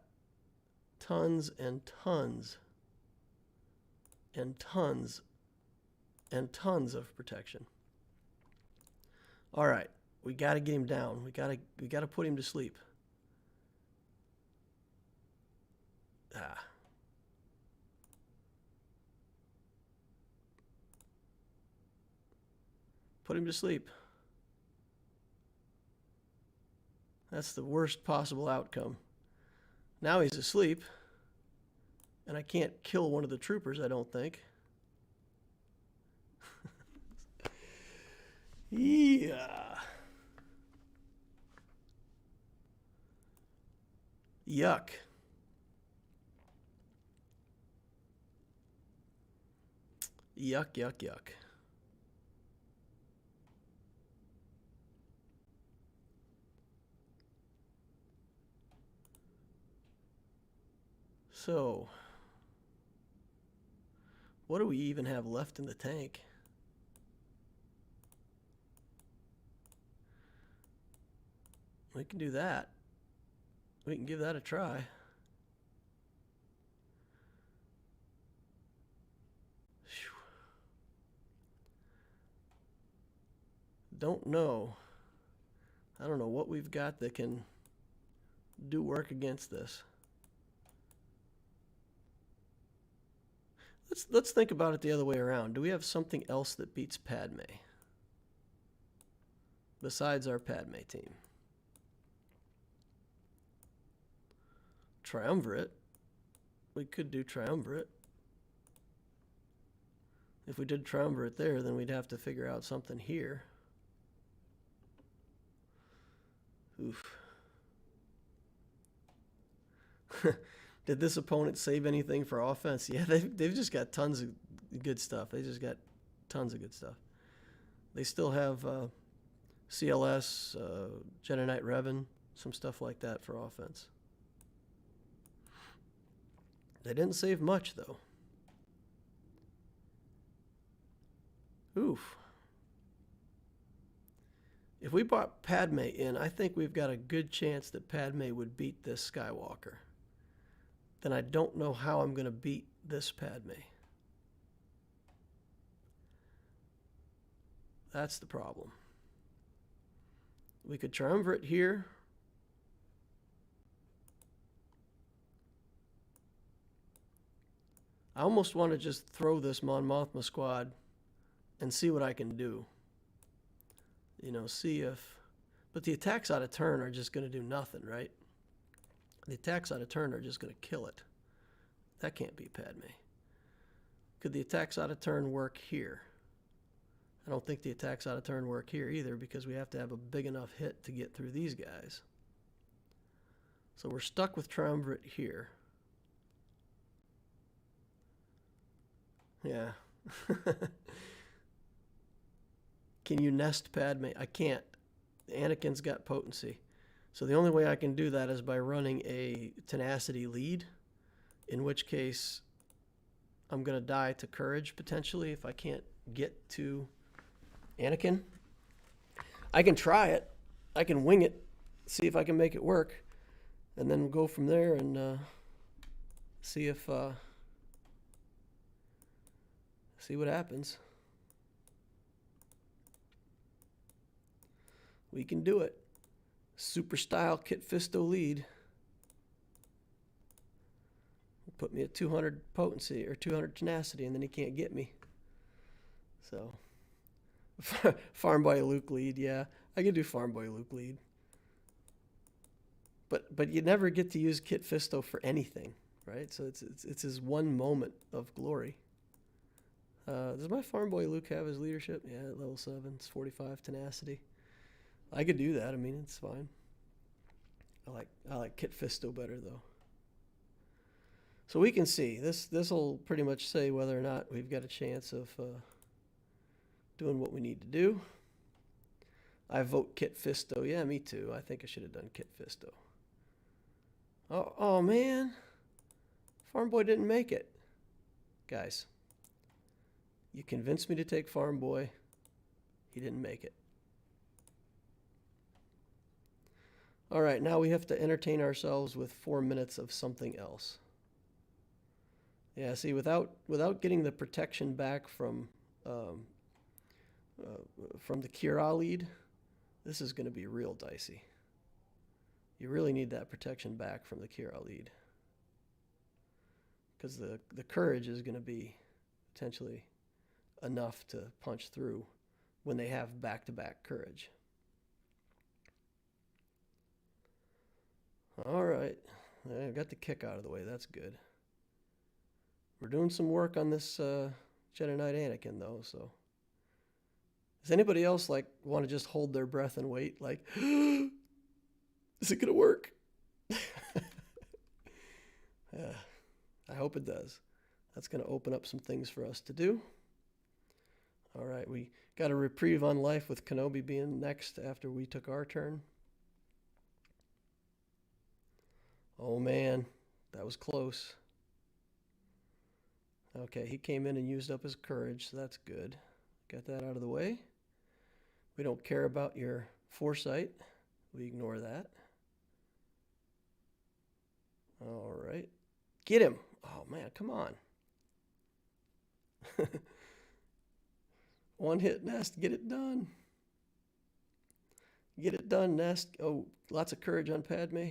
tons and tons and tons and tons of protection. All right, we got to get him down. We got to put him to sleep. Put him to sleep. That's the worst possible outcome. Now he's asleep, and I can't kill one of the troopers, I don't think. Yeah. Yuck. Yuck, yuck, yuck. So, what do we even have left in the tank? We can do that. We can give that a try. Don't know. I don't know what we've got that can do work against this. Let's think about it the other way around. Do we have something else that beats Padme besides our Padme team? Triumvirate. We could do Triumvirate. If we did Triumvirate there, then we'd have to figure out something here. Oof. Did this opponent save anything for offense? Yeah, they've just got tons of good stuff. They just got tons of good stuff. They still have CLS, Jedi Knight Revan, some stuff like that for offense. They didn't save much, though. Oof. If we brought Padme in, I think we've got a good chance that Padme would beat this Skywalker. Then I don't know how I'm going to beat this Padme. That's the problem. We could Triumvirate here. I almost want to just throw this Mon Mothma squad and see what I can do. You know, see if... But the attacks out of turn are just going to do nothing, right? The attacks out of turn are just going to kill it. That can't be Padme. Could the attacks out of turn work here? I don't think the attacks out of turn work here either, because we have to have a big enough hit to get through these guys. So we're stuck with Triumvirate here. Yeah. Can you nest Padme? I can't. Anakin's got potency. So the only way I can do that is by running a tenacity lead, in which case I'm going to die to courage potentially if I can't get to Anakin. I can try it. I can wing it, see if I can make it work, and then go from there and see if see what happens. We can do it. Super style Kit Fisto lead. put me at 200 potency or 200 tenacity, and then he can't get me. So, Farm Boy Luke lead, yeah. I could do Farm Boy Luke lead. But you never get to use Kit Fisto for anything, right? So it's his one moment of glory. Does my Farm Boy Luke have his leadership? Yeah, at level 7. It's 45 tenacity. I could do that. I mean, it's fine. I like Kit Fisto better though. So we can see this will pretty much say whether or not we've got a chance of doing what we need to do. I vote Kit Fisto. Yeah, me too. I think I should have done Kit Fisto. Oh man. Farm Boy didn't make it. Guys, you convinced me to take Farm Boy. He didn't make it. All right, now we have to entertain ourselves with 4 minutes of something else. Yeah, see, without getting the protection back from the Kira lead, this is going to be real dicey. You really need that protection back from the Kira lead, because the courage is going to be potentially enough to punch through when they have back-to-back courage. All right, I got the kick out of the way. That's good. We're doing some work on this Jedi Knight Anakin, though. So, does anybody else want to just hold their breath and wait? Like, is it gonna work? Yeah, I hope it does. That's gonna open up some things for us to do. All right, we got a reprieve on life with Kenobi being next after we took our turn. Oh man, that was close. Okay, he came in and used up his courage, so that's good. Got that out of the way. We don't care about your foresight. We ignore that. All right. Get him. Oh man, come on. One hit, Nest. Get it done. Get it done, Nest. Oh, lots of courage on Padme.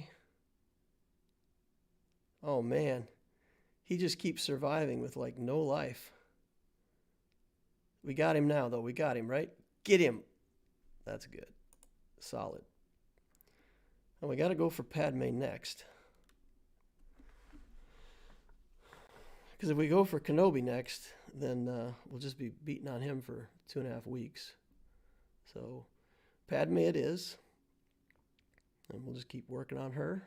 Oh man, he just keeps surviving with no life. We got him now though. We got him, right? Get him. That's good. Solid. And we got to go for Padme next. Because if we go for Kenobi next, then we'll just be beating on him for 2.5 weeks. So Padme it is. And we'll just keep working on her.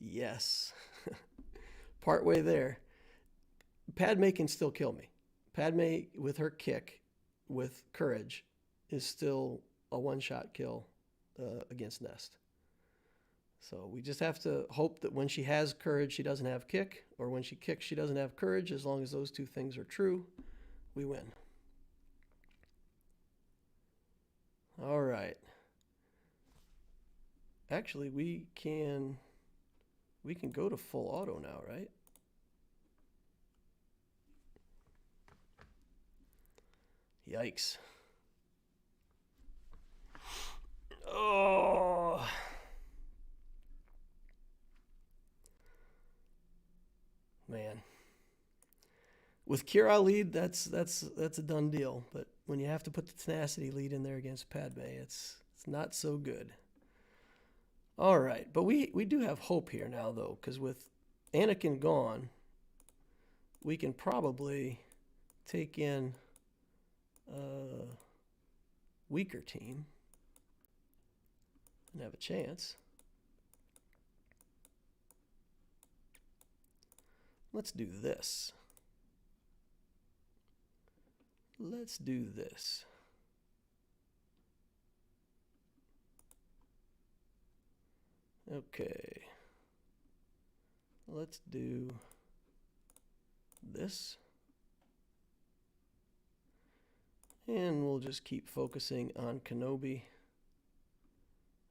Yes. Partway there. Padme can still kill me. Padme, with her kick, with courage, is still a one-shot kill against Nest. So we just have to hope that when she has courage, she doesn't have kick, or when she kicks, she doesn't have courage. As long as those two things are true, we win. All right. Actually, we can go to full auto now, right? Yikes. Oh. Man. With Kira lead, that's a done deal. But when you have to put the tenacity lead in there against Padme, it's not so good. All right, but we do have hope here now, though, because with Anakin gone, we can probably take in a weaker team and have a chance. Let's do this. Let's do this. Okay. Let's do this. And we'll just keep focusing on Kenobi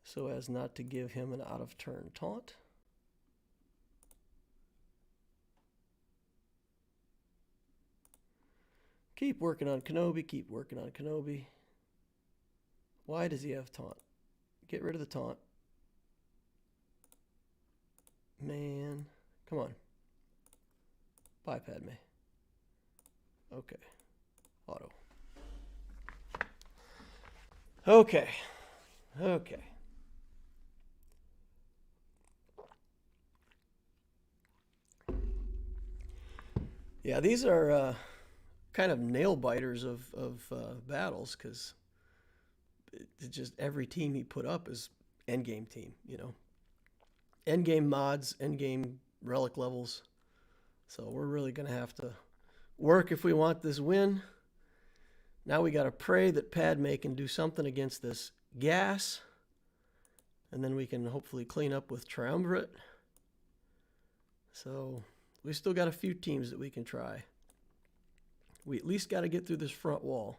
so as not to give him an out-of-turn taunt. Keep working on Kenobi, keep working on Kenobi. Why does he have taunt? Get rid of the taunt. Man, Come on. Bye, Padme. Okay. Auto. Okay. Okay. Yeah, these are kind of nail biters of battles, because it's just every team he put up is endgame team, you know. Endgame mods, endgame relic levels. So we're really going to have to work if we want this win. Now we got to pray that Padme can do something against this gas. And then we can hopefully clean up with Triumvirate. So we still got a few teams that we can try. We at least got to get through this front wall.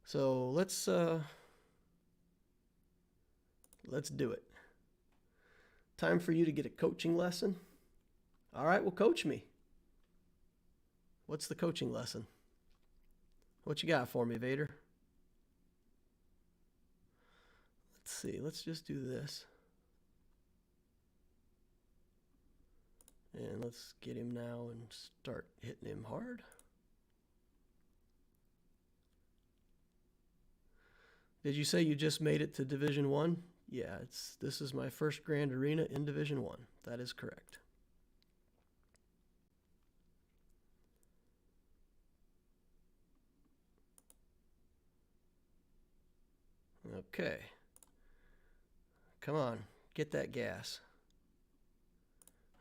So let's do it. Time for you to get a coaching lesson. All right, well, coach me. What's the coaching lesson? What you got for me, Vader? Let's see. Let's just do this. And let's get him now and start hitting him hard. Did you say you just made it to Division 1? Yeah, this is my first Grand Arena in Division 1. That is correct. Okay. Come on, get that gas.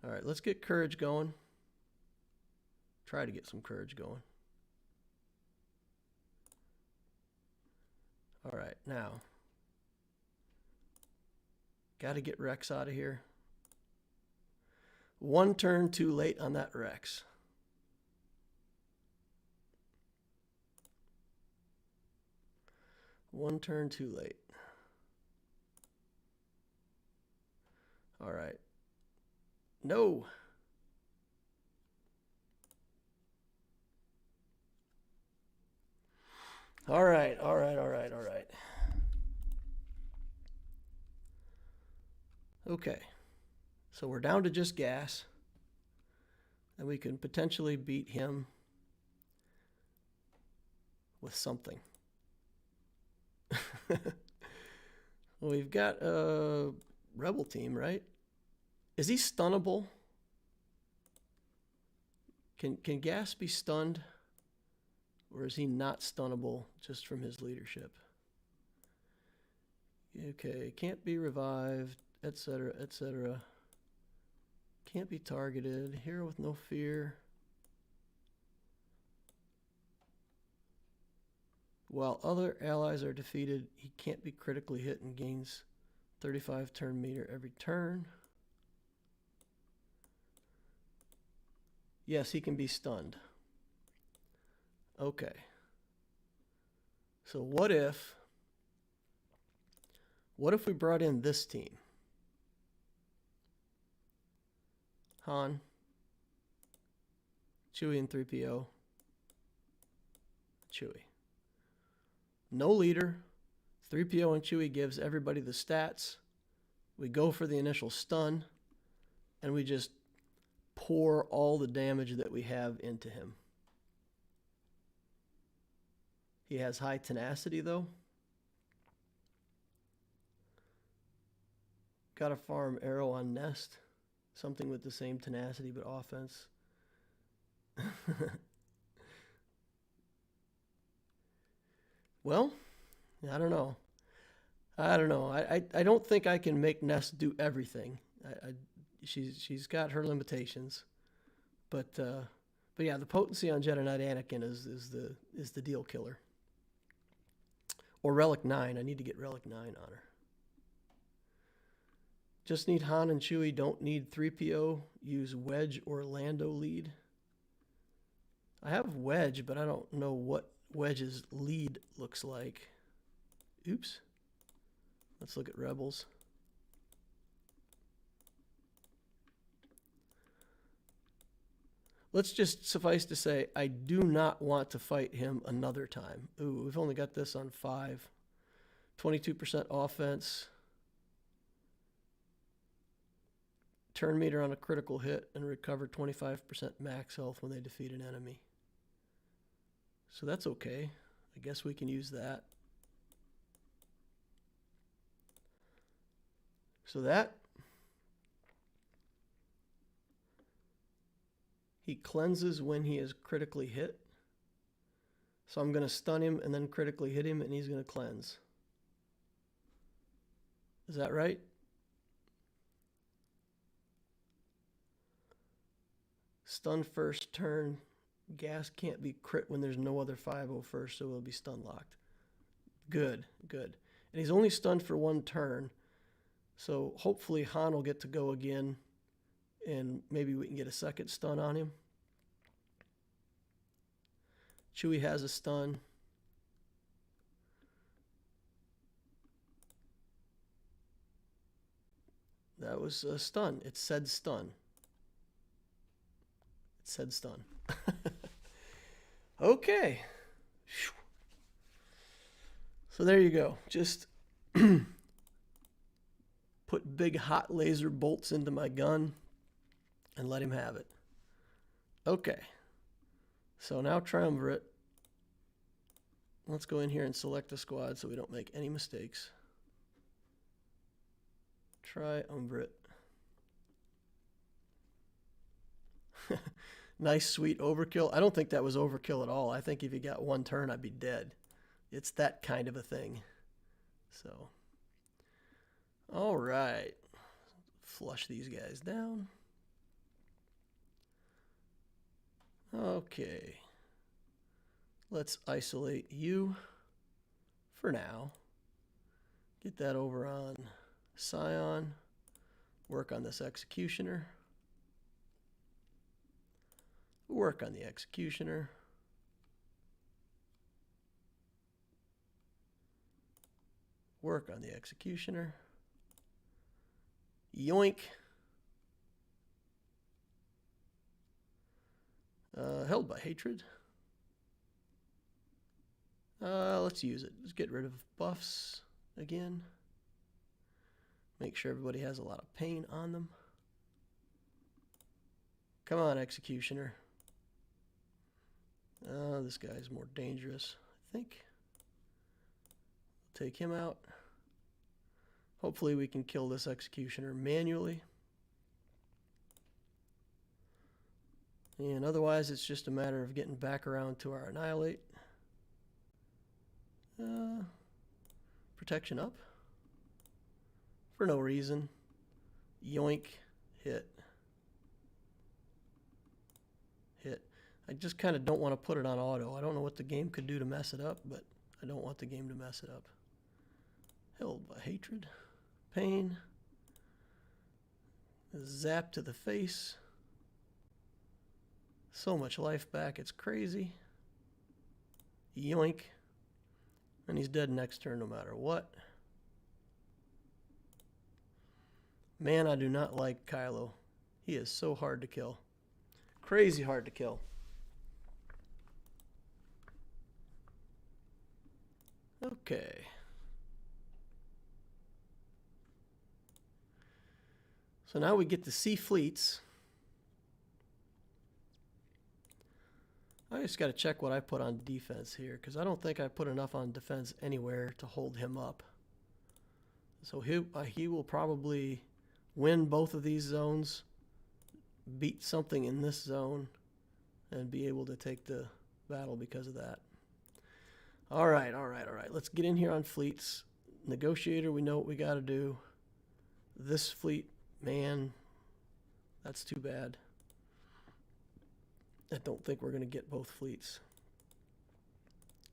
All right, let's get courage going. Try to get some courage going. All right, now. Got to get Rex out of here. One turn too late on that Rex. One turn too late. All right. No. All right. Okay. So we're down to just gas. And we can potentially beat him with something. Well, we've got a rebel team, right? Is he stunnable? Can Gas be stunned? Or is he not stunnable just from his leadership? Okay, can't be revived, etc., etc. Can't be targeted. Hero with no fear. While other allies are defeated, he can't be critically hit and gains 35 turn meter every turn. Yes, he can be stunned. Okay. So what if we brought in this team? Han, Chewie and 3PO. Chewie. No leader. 3PO and Chewie gives everybody the stats. We go for the initial stun, and we just pour all the damage that we have into him. He has high tenacity, though. Got to farm arrow on nest. Something with the same tenacity, but offense. Well, I don't know. I don't think I can make Nest do everything. She's got her limitations, but yeah, the potency on Jedi Knight Anakin is the deal killer. Or Relic 9. I need to get Relic 9 on her. Just need Han and Chewie. Don't need 3PO. Use Wedge or Lando lead. I have Wedge, but I don't know what Wedge's lead looks like. Oops. Let's look at Rebels. Let's just suffice to say, I do not want to fight him another time. Ooh, we've only got this on 5. 22% offense. turn meter on a critical hit and recover 25% max health when they defeat an enemy. So that's okay. I guess we can use that. So that, he cleanses when he is critically hit. So I'm going to stun him and then critically hit him, and he's going to cleanse. Is that right? Stun first turn. Gas can't be crit when there's no other 5-0 first, so it'll be stun locked. Good, good. And he's only stunned for one turn. So hopefully Han will get to go again, and maybe we can get a second stun on him. Chewie has a stun. That was a stun. It said stun. It said stun. Okay. So there you go. Just put big hot laser bolts into my gun and let him have it. Okay. So now Triumvirate. Let's go in here and select a squad so we don't make any mistakes. Triumvirate. Nice, sweet overkill. I don't think that was overkill at all. I think if you got one turn, I'd be dead. It's that kind of a thing. So, all right. Flush these guys down. Okay. Let's isolate you for now. Get that over on Scion. Work on this Executioner. Work on the Executioner. Work on the Executioner. Yoink. Held by hatred. Let's use it. Let's get rid of buffs again. Make sure everybody has a lot of pain on them. Come on, Executioner. This guy's more dangerous, I think. Take him out. Hopefully we can kill this Executioner manually. And otherwise it's just a matter of getting back around to our Annihilate. Protection up. For no reason. Yoink. Hit. Hit. I just kind of don't want to put it on auto. I don't know what the game could do to mess it up, but I don't want the game to mess it up. Held by hatred. Pain. Zap to the face. So much life back, it's crazy. Yoink. And he's dead next turn no matter what. Man, I do not like Kylo. He is so hard to kill. Crazy hard to kill. Okay. So now we get to see fleets. I just got to check what I put on defense here, because I don't think I put enough on defense anywhere to hold him up. So he will probably win both of these zones, beat something in this zone, and be able to take the battle because of that. All right. Let's get in here on fleets. Negotiator, we know what we got to do. This fleet, man, that's too bad. I don't think we're going to get both fleets.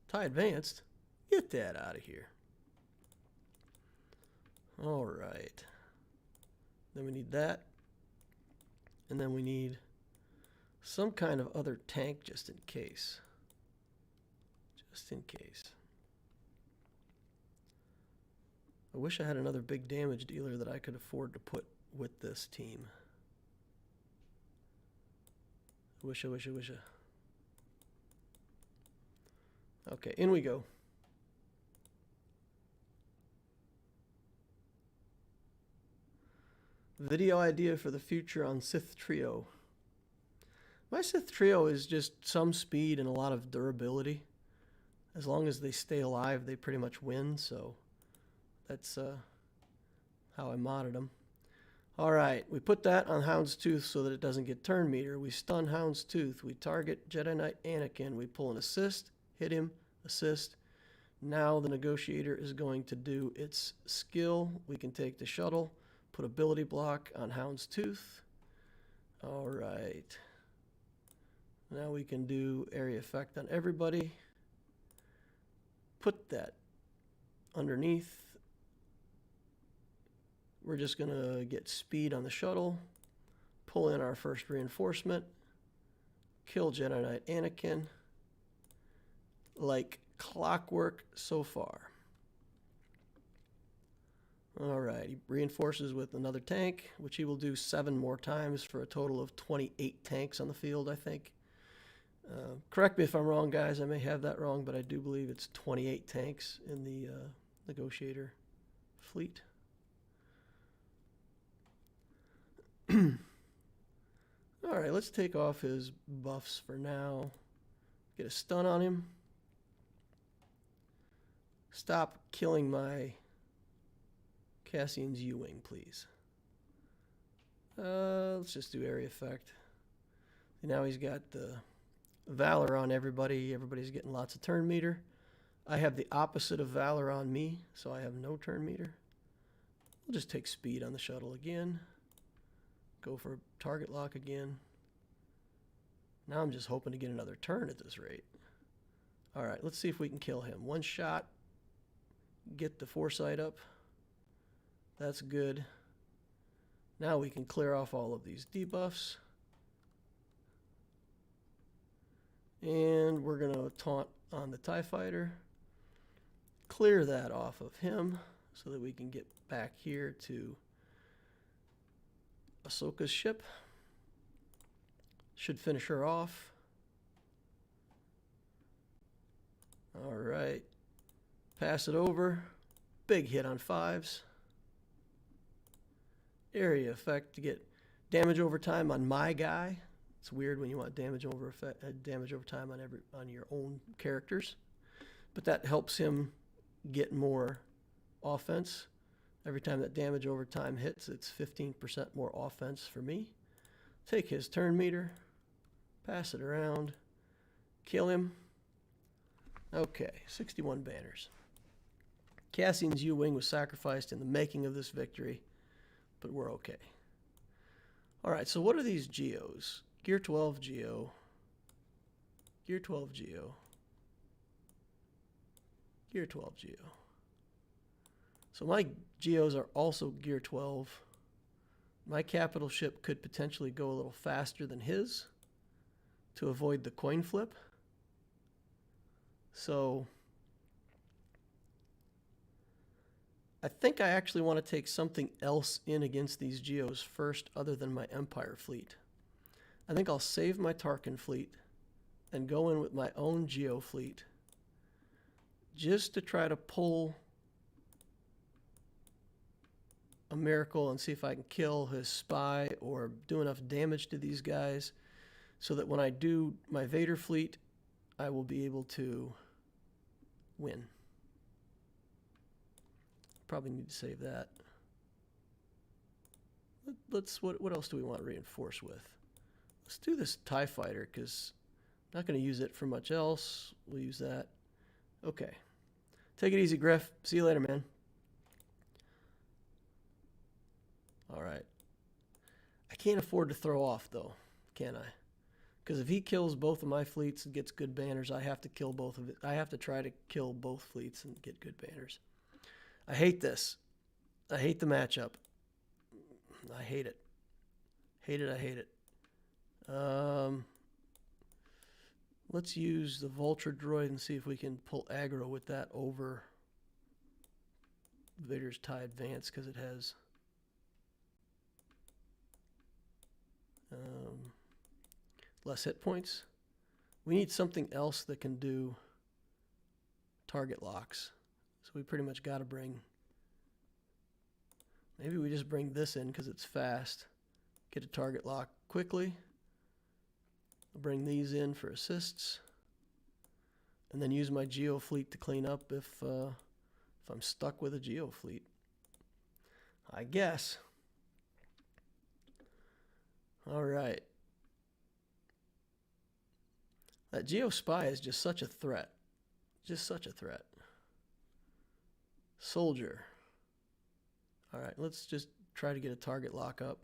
TIE Advanced, get that out of here. All right. Then we need that. And then we need some kind of other tank just in case. Just in case. I wish I had another big damage dealer that I could afford to put with this team. Wish. Okay, in we go. Video idea for the future on Sith Trio. My Sith Trio is just some speed and a lot of durability. As long as they stay alive, they pretty much win, so that's how I modded them. Alright, we put that on Houndstooth so that it doesn't get turn meter. We stun Houndstooth. We target Jedi Knight Anakin. We pull an assist, hit him, assist. Now the Negotiator is going to do its skill. We can take the shuttle, put ability block on Houndstooth. Alright. Now we can do area effect on everybody. Put that underneath. We're just going to get speed on the shuttle. Pull in our first reinforcement. Kill Jedi Knight Anakin. Like clockwork so far. Alright, he reinforces with another tank, which he will do 7 more times for a total of 28 tanks on the field, I think. Correct me if I'm wrong, guys. I may have that wrong, but I do believe it's 28 tanks in the Negotiator fleet. Alright, let's take off his buffs for now. Get a stun on him. Stop killing my Cassian's U-Wing, please. Let's just do area effect. Now he's got the Valor on everybody. Everybody's getting lots of turn meter. I have the opposite of Valor on me, so I have no turn meter. We'll just take speed on the shuttle again. Go for target lock again. Now I'm just hoping to get another turn at this rate. Alright, let's see if we can kill him. One shot. Get the foresight up. That's good. Now we can clear off all of these debuffs. And we're going to taunt on the TIE Fighter. Clear that off of him so that we can get back here to Ahsoka's ship. Should finish her off. Alright. Pass it over. Big hit on 5s. Area effect to get damage over time on my guy. It's weird when you want damage over time on your own characters, but that helps him get more offense. Every time that damage over time hits, it's 15% more offense for me. Take his turn meter, pass it around, kill him. Okay, 61 banners. Cassian's U-Wing was sacrificed in the making of this victory, but we're okay. Alright, so what are these Geos? Gear 12 Geo. Gear 12 Geo. Gear 12 Geo. So my Geos are also Gear 12. My capital ship could potentially go a little faster than his to avoid the coin flip. So I think I actually want to take something else in against these Geos first other than my Empire fleet. I think I'll save my Tarkin fleet and go in with my own Geo fleet just to try to pull a miracle and see if I can kill his spy or do enough damage to these guys so that when I do my Vader fleet, I will be able to win. Probably need to save that. What else do we want to reinforce with? Let's do this TIE Fighter because I'm not going to use it for much else. We'll use that. Okay. Take it easy, Griff. See you later, man. Alright. I can't afford to throw off, though, can I? Because if he kills both of my fleets and gets good banners, I have to kill both of it. I have to try to kill both fleets and get good banners. I hate this. I hate the matchup. I hate it. Hate it, I hate it. Let's use the Vulture droid and see if we can pull aggro with that over Vader's TIE Advance because it has less hit points. We need something else that can do target locks. So we pretty much got to bring Maybe we just bring this in because it's fast. Get a target lock quickly. I'll bring these in for assists. And then use my Geo fleet to clean up if I'm stuck with a Geo fleet. I guess. All right. That Geo Spy is just such a threat. Just such a threat. Soldier. All right, let's just try to get a target lock up.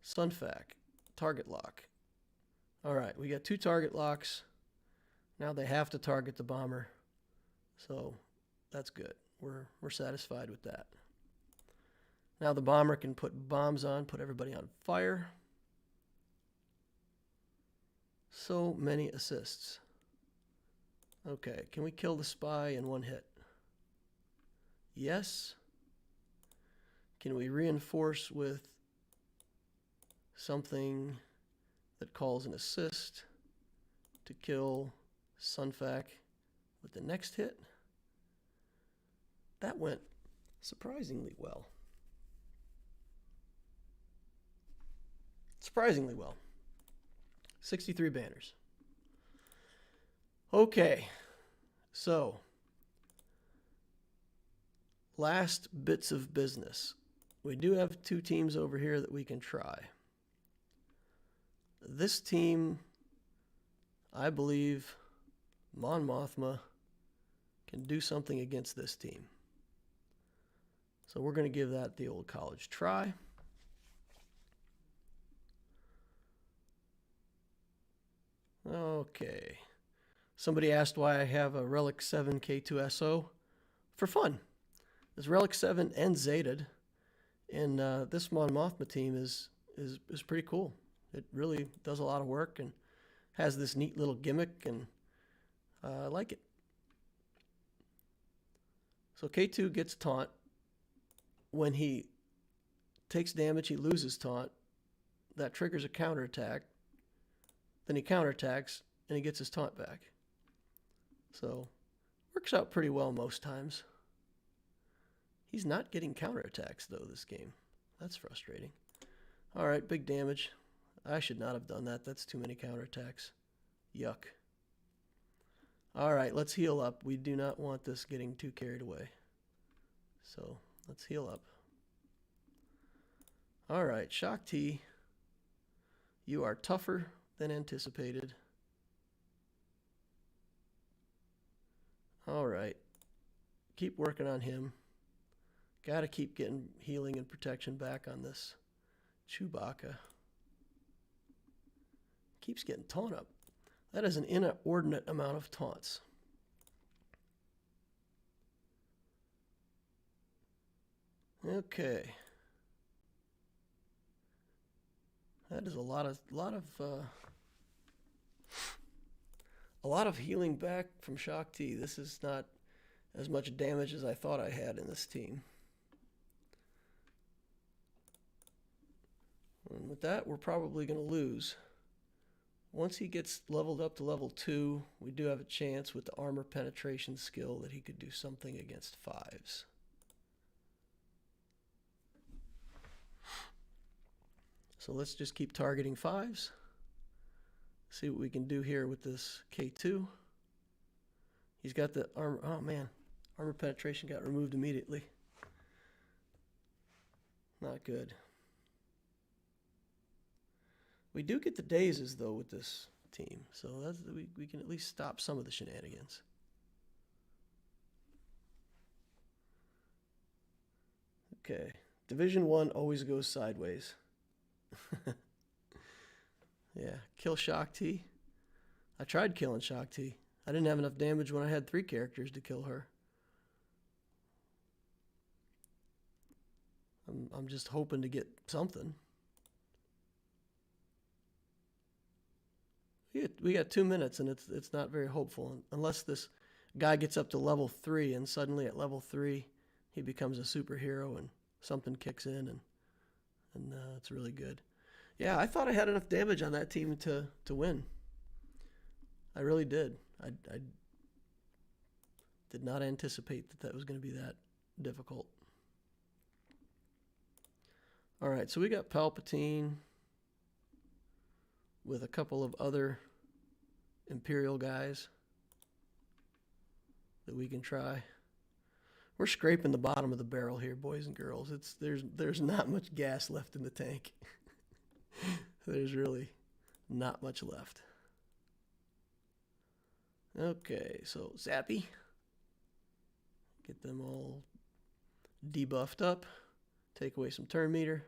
Sunfac. Target lock. All right, we got 2 target locks. Now they have to target the bomber. So that's good. We're satisfied with that. Now the bomber can put bombs on, put everybody on fire. So many assists. Okay, can we kill the spy in 1 hit? Yes. Can we reinforce with something that calls an assist to kill Sunfac with the next hit? That went surprisingly well. Surprisingly well. 63 banners. Okay, so last bits of business. We do have 2 teams over here that we can try. This team, I believe Mon Mothma can do something against this team. So we're going to give that the old college try. Okay. Somebody asked why I have a Relic 7 K2SO. For fun. This Relic 7 and Zeta, and this Mon Mothma team is pretty cool. It really does a lot of work and has this neat little gimmick, and I like it. So K2 gets taunt. When he takes damage, he loses taunt. That triggers a counterattack. Then he counterattacks, and he gets his taunt back. So, works out pretty well most times. He's not getting counterattacks, though, this game. That's frustrating. All right, big damage. I should not have done that. That's too many counterattacks. Yuck. All right, let's heal up. We do not want this getting too carried away. So, let's heal up. All right, Shock T. You are tougher than anticipated. All right. Keep working on him. Got to keep getting healing and protection back on this Chewbacca. Keeps getting taunt up. That is an inordinate amount of taunts. Okay. That is a lot of healing back from Shock T. This is not as much damage as I thought I had in this team. And with that, we're probably going to lose. Once he gets leveled up to level 2, we do have a chance with the armor penetration skill that he could do something against 5s. So let's just keep targeting 5s. See what we can do here with this K2. He's got the armor. Oh man, armor penetration got removed immediately. Not good. We do get the dazes though with this team, so that's, we can at least stop some of the shenanigans. Okay, Division 1 always goes sideways. Yeah, kill Shock T. I tried killing Shock T. I didn't have enough damage when I had 3 characters to kill her. I'm just hoping to get something. We got 2 minutes and it's not very hopeful unless this guy gets up to level 3 and suddenly at level 3 he becomes a superhero and something kicks in and it's really good. Yeah, I thought I had enough damage on that team to win. I really did. I did not anticipate that was going to be that difficult. All right, so we got Palpatine with a couple of other Imperial guys that we can try. We're scraping the bottom of the barrel here, boys and girls. There's not much gas left in the tank. There's really not much left. Okay, so Zappy. Get them all debuffed up. Take away some turn meter.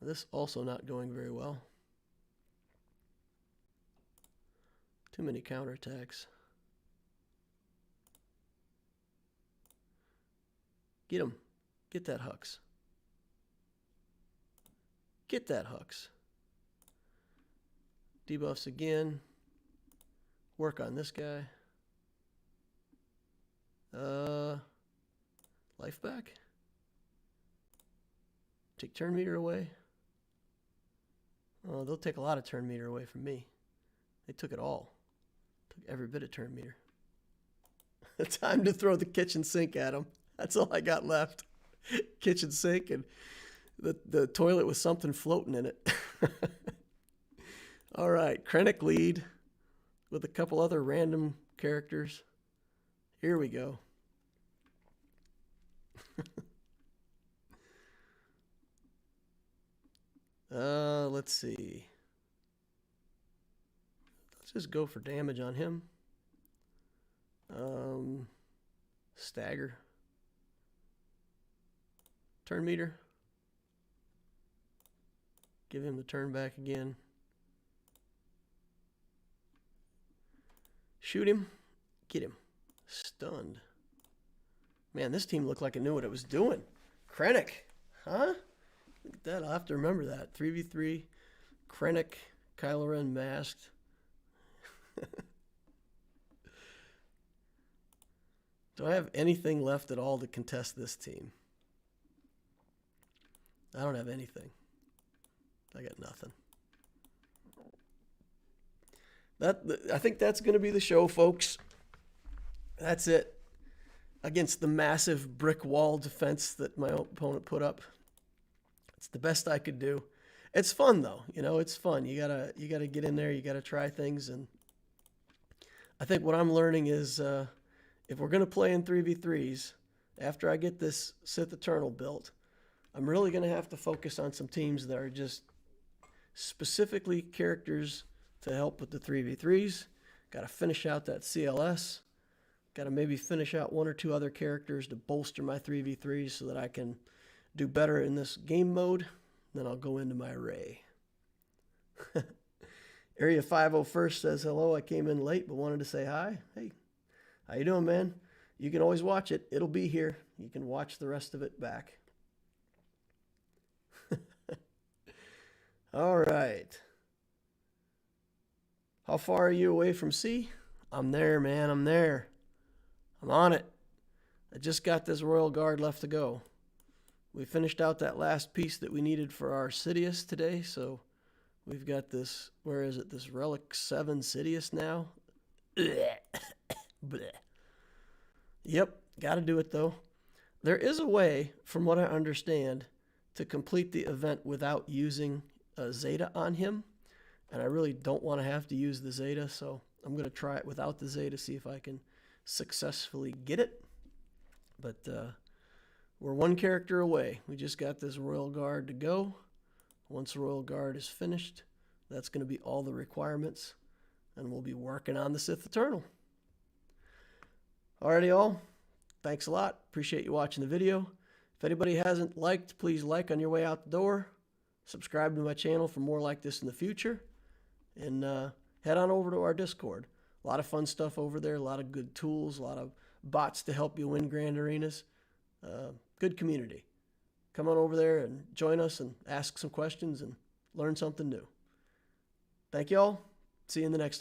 This also not going very well. Too many counterattacks. Get him. Get that Hux. Get that Hux. Debuffs again. Work on this guy. Life back. Take turn meter away. Oh, they'll take a lot of turn meter away from me. They took it all. Took every bit of turn meter. Time to throw the kitchen sink at them. That's all I got left. Kitchen sink and the toilet with something floating in it. All right, Krennic lead with a couple other random characters. Here we go. Let's see. Let's just go for damage on him. Stagger. Turn meter. Give him the turn back again. Shoot him. Get him. Stunned. Man, this team looked like it knew what it was doing. Krennic. Huh? Look at that. I'll have to remember that. 3v3. Krennic. Kylo Ren masked. Do I have anything left at all to contest this team? I don't have anything. I got nothing. I think that's going to be the show, folks. That's it. Against the massive brick wall defense that my opponent put up. It's the best I could do. It's fun though, you know, it's fun. You gotta get in there, you gotta try things, and I think what I'm learning is if we're gonna play in 3v3s, after I get this Sith Eternal built, I'm really gonna have to focus on some teams that are just specifically characters to help with the 3v3s. Gotta finish out that CLS. Gotta maybe finish out one or two other characters to bolster my 3v3s so that I can do better in this game mode. Then I'll go into my array. Area 501st says, hello, I came in late but wanted to say hi. Hey, how you doing, man? You can always watch it. It'll be here. You can watch the rest of it back. All right. How far are you away from C? I'm there, man. I'm there. I'm on it. I just got this Royal Guard left to go. We finished out that last piece that we needed for our Sidious today, so we've got this, where is it, this Relic 7 Sidious now? Yep, got to do it though. There is a way, from what I understand, to complete the event without using a Zeta on him, and I really don't want to have to use the Zeta, so I'm going to try it without the Zeta, see if I can successfully get it. But we're one character away. We just got this Royal Guard to go. Once the Royal Guard is finished, that's going to be all the requirements, and we'll be working on the Sith Eternal. Alrighty, y'all. Thanks a lot. Appreciate you watching the video. If anybody hasn't liked, please like on your way out the door. Subscribe to my channel for more like this in the future. And head on over to our Discord. A lot of fun stuff over there. A lot of good tools. A lot of bots to help you win Grand Arenas. Good community. Come on over there and join us and ask some questions and learn something new. Thank you all. See you in the next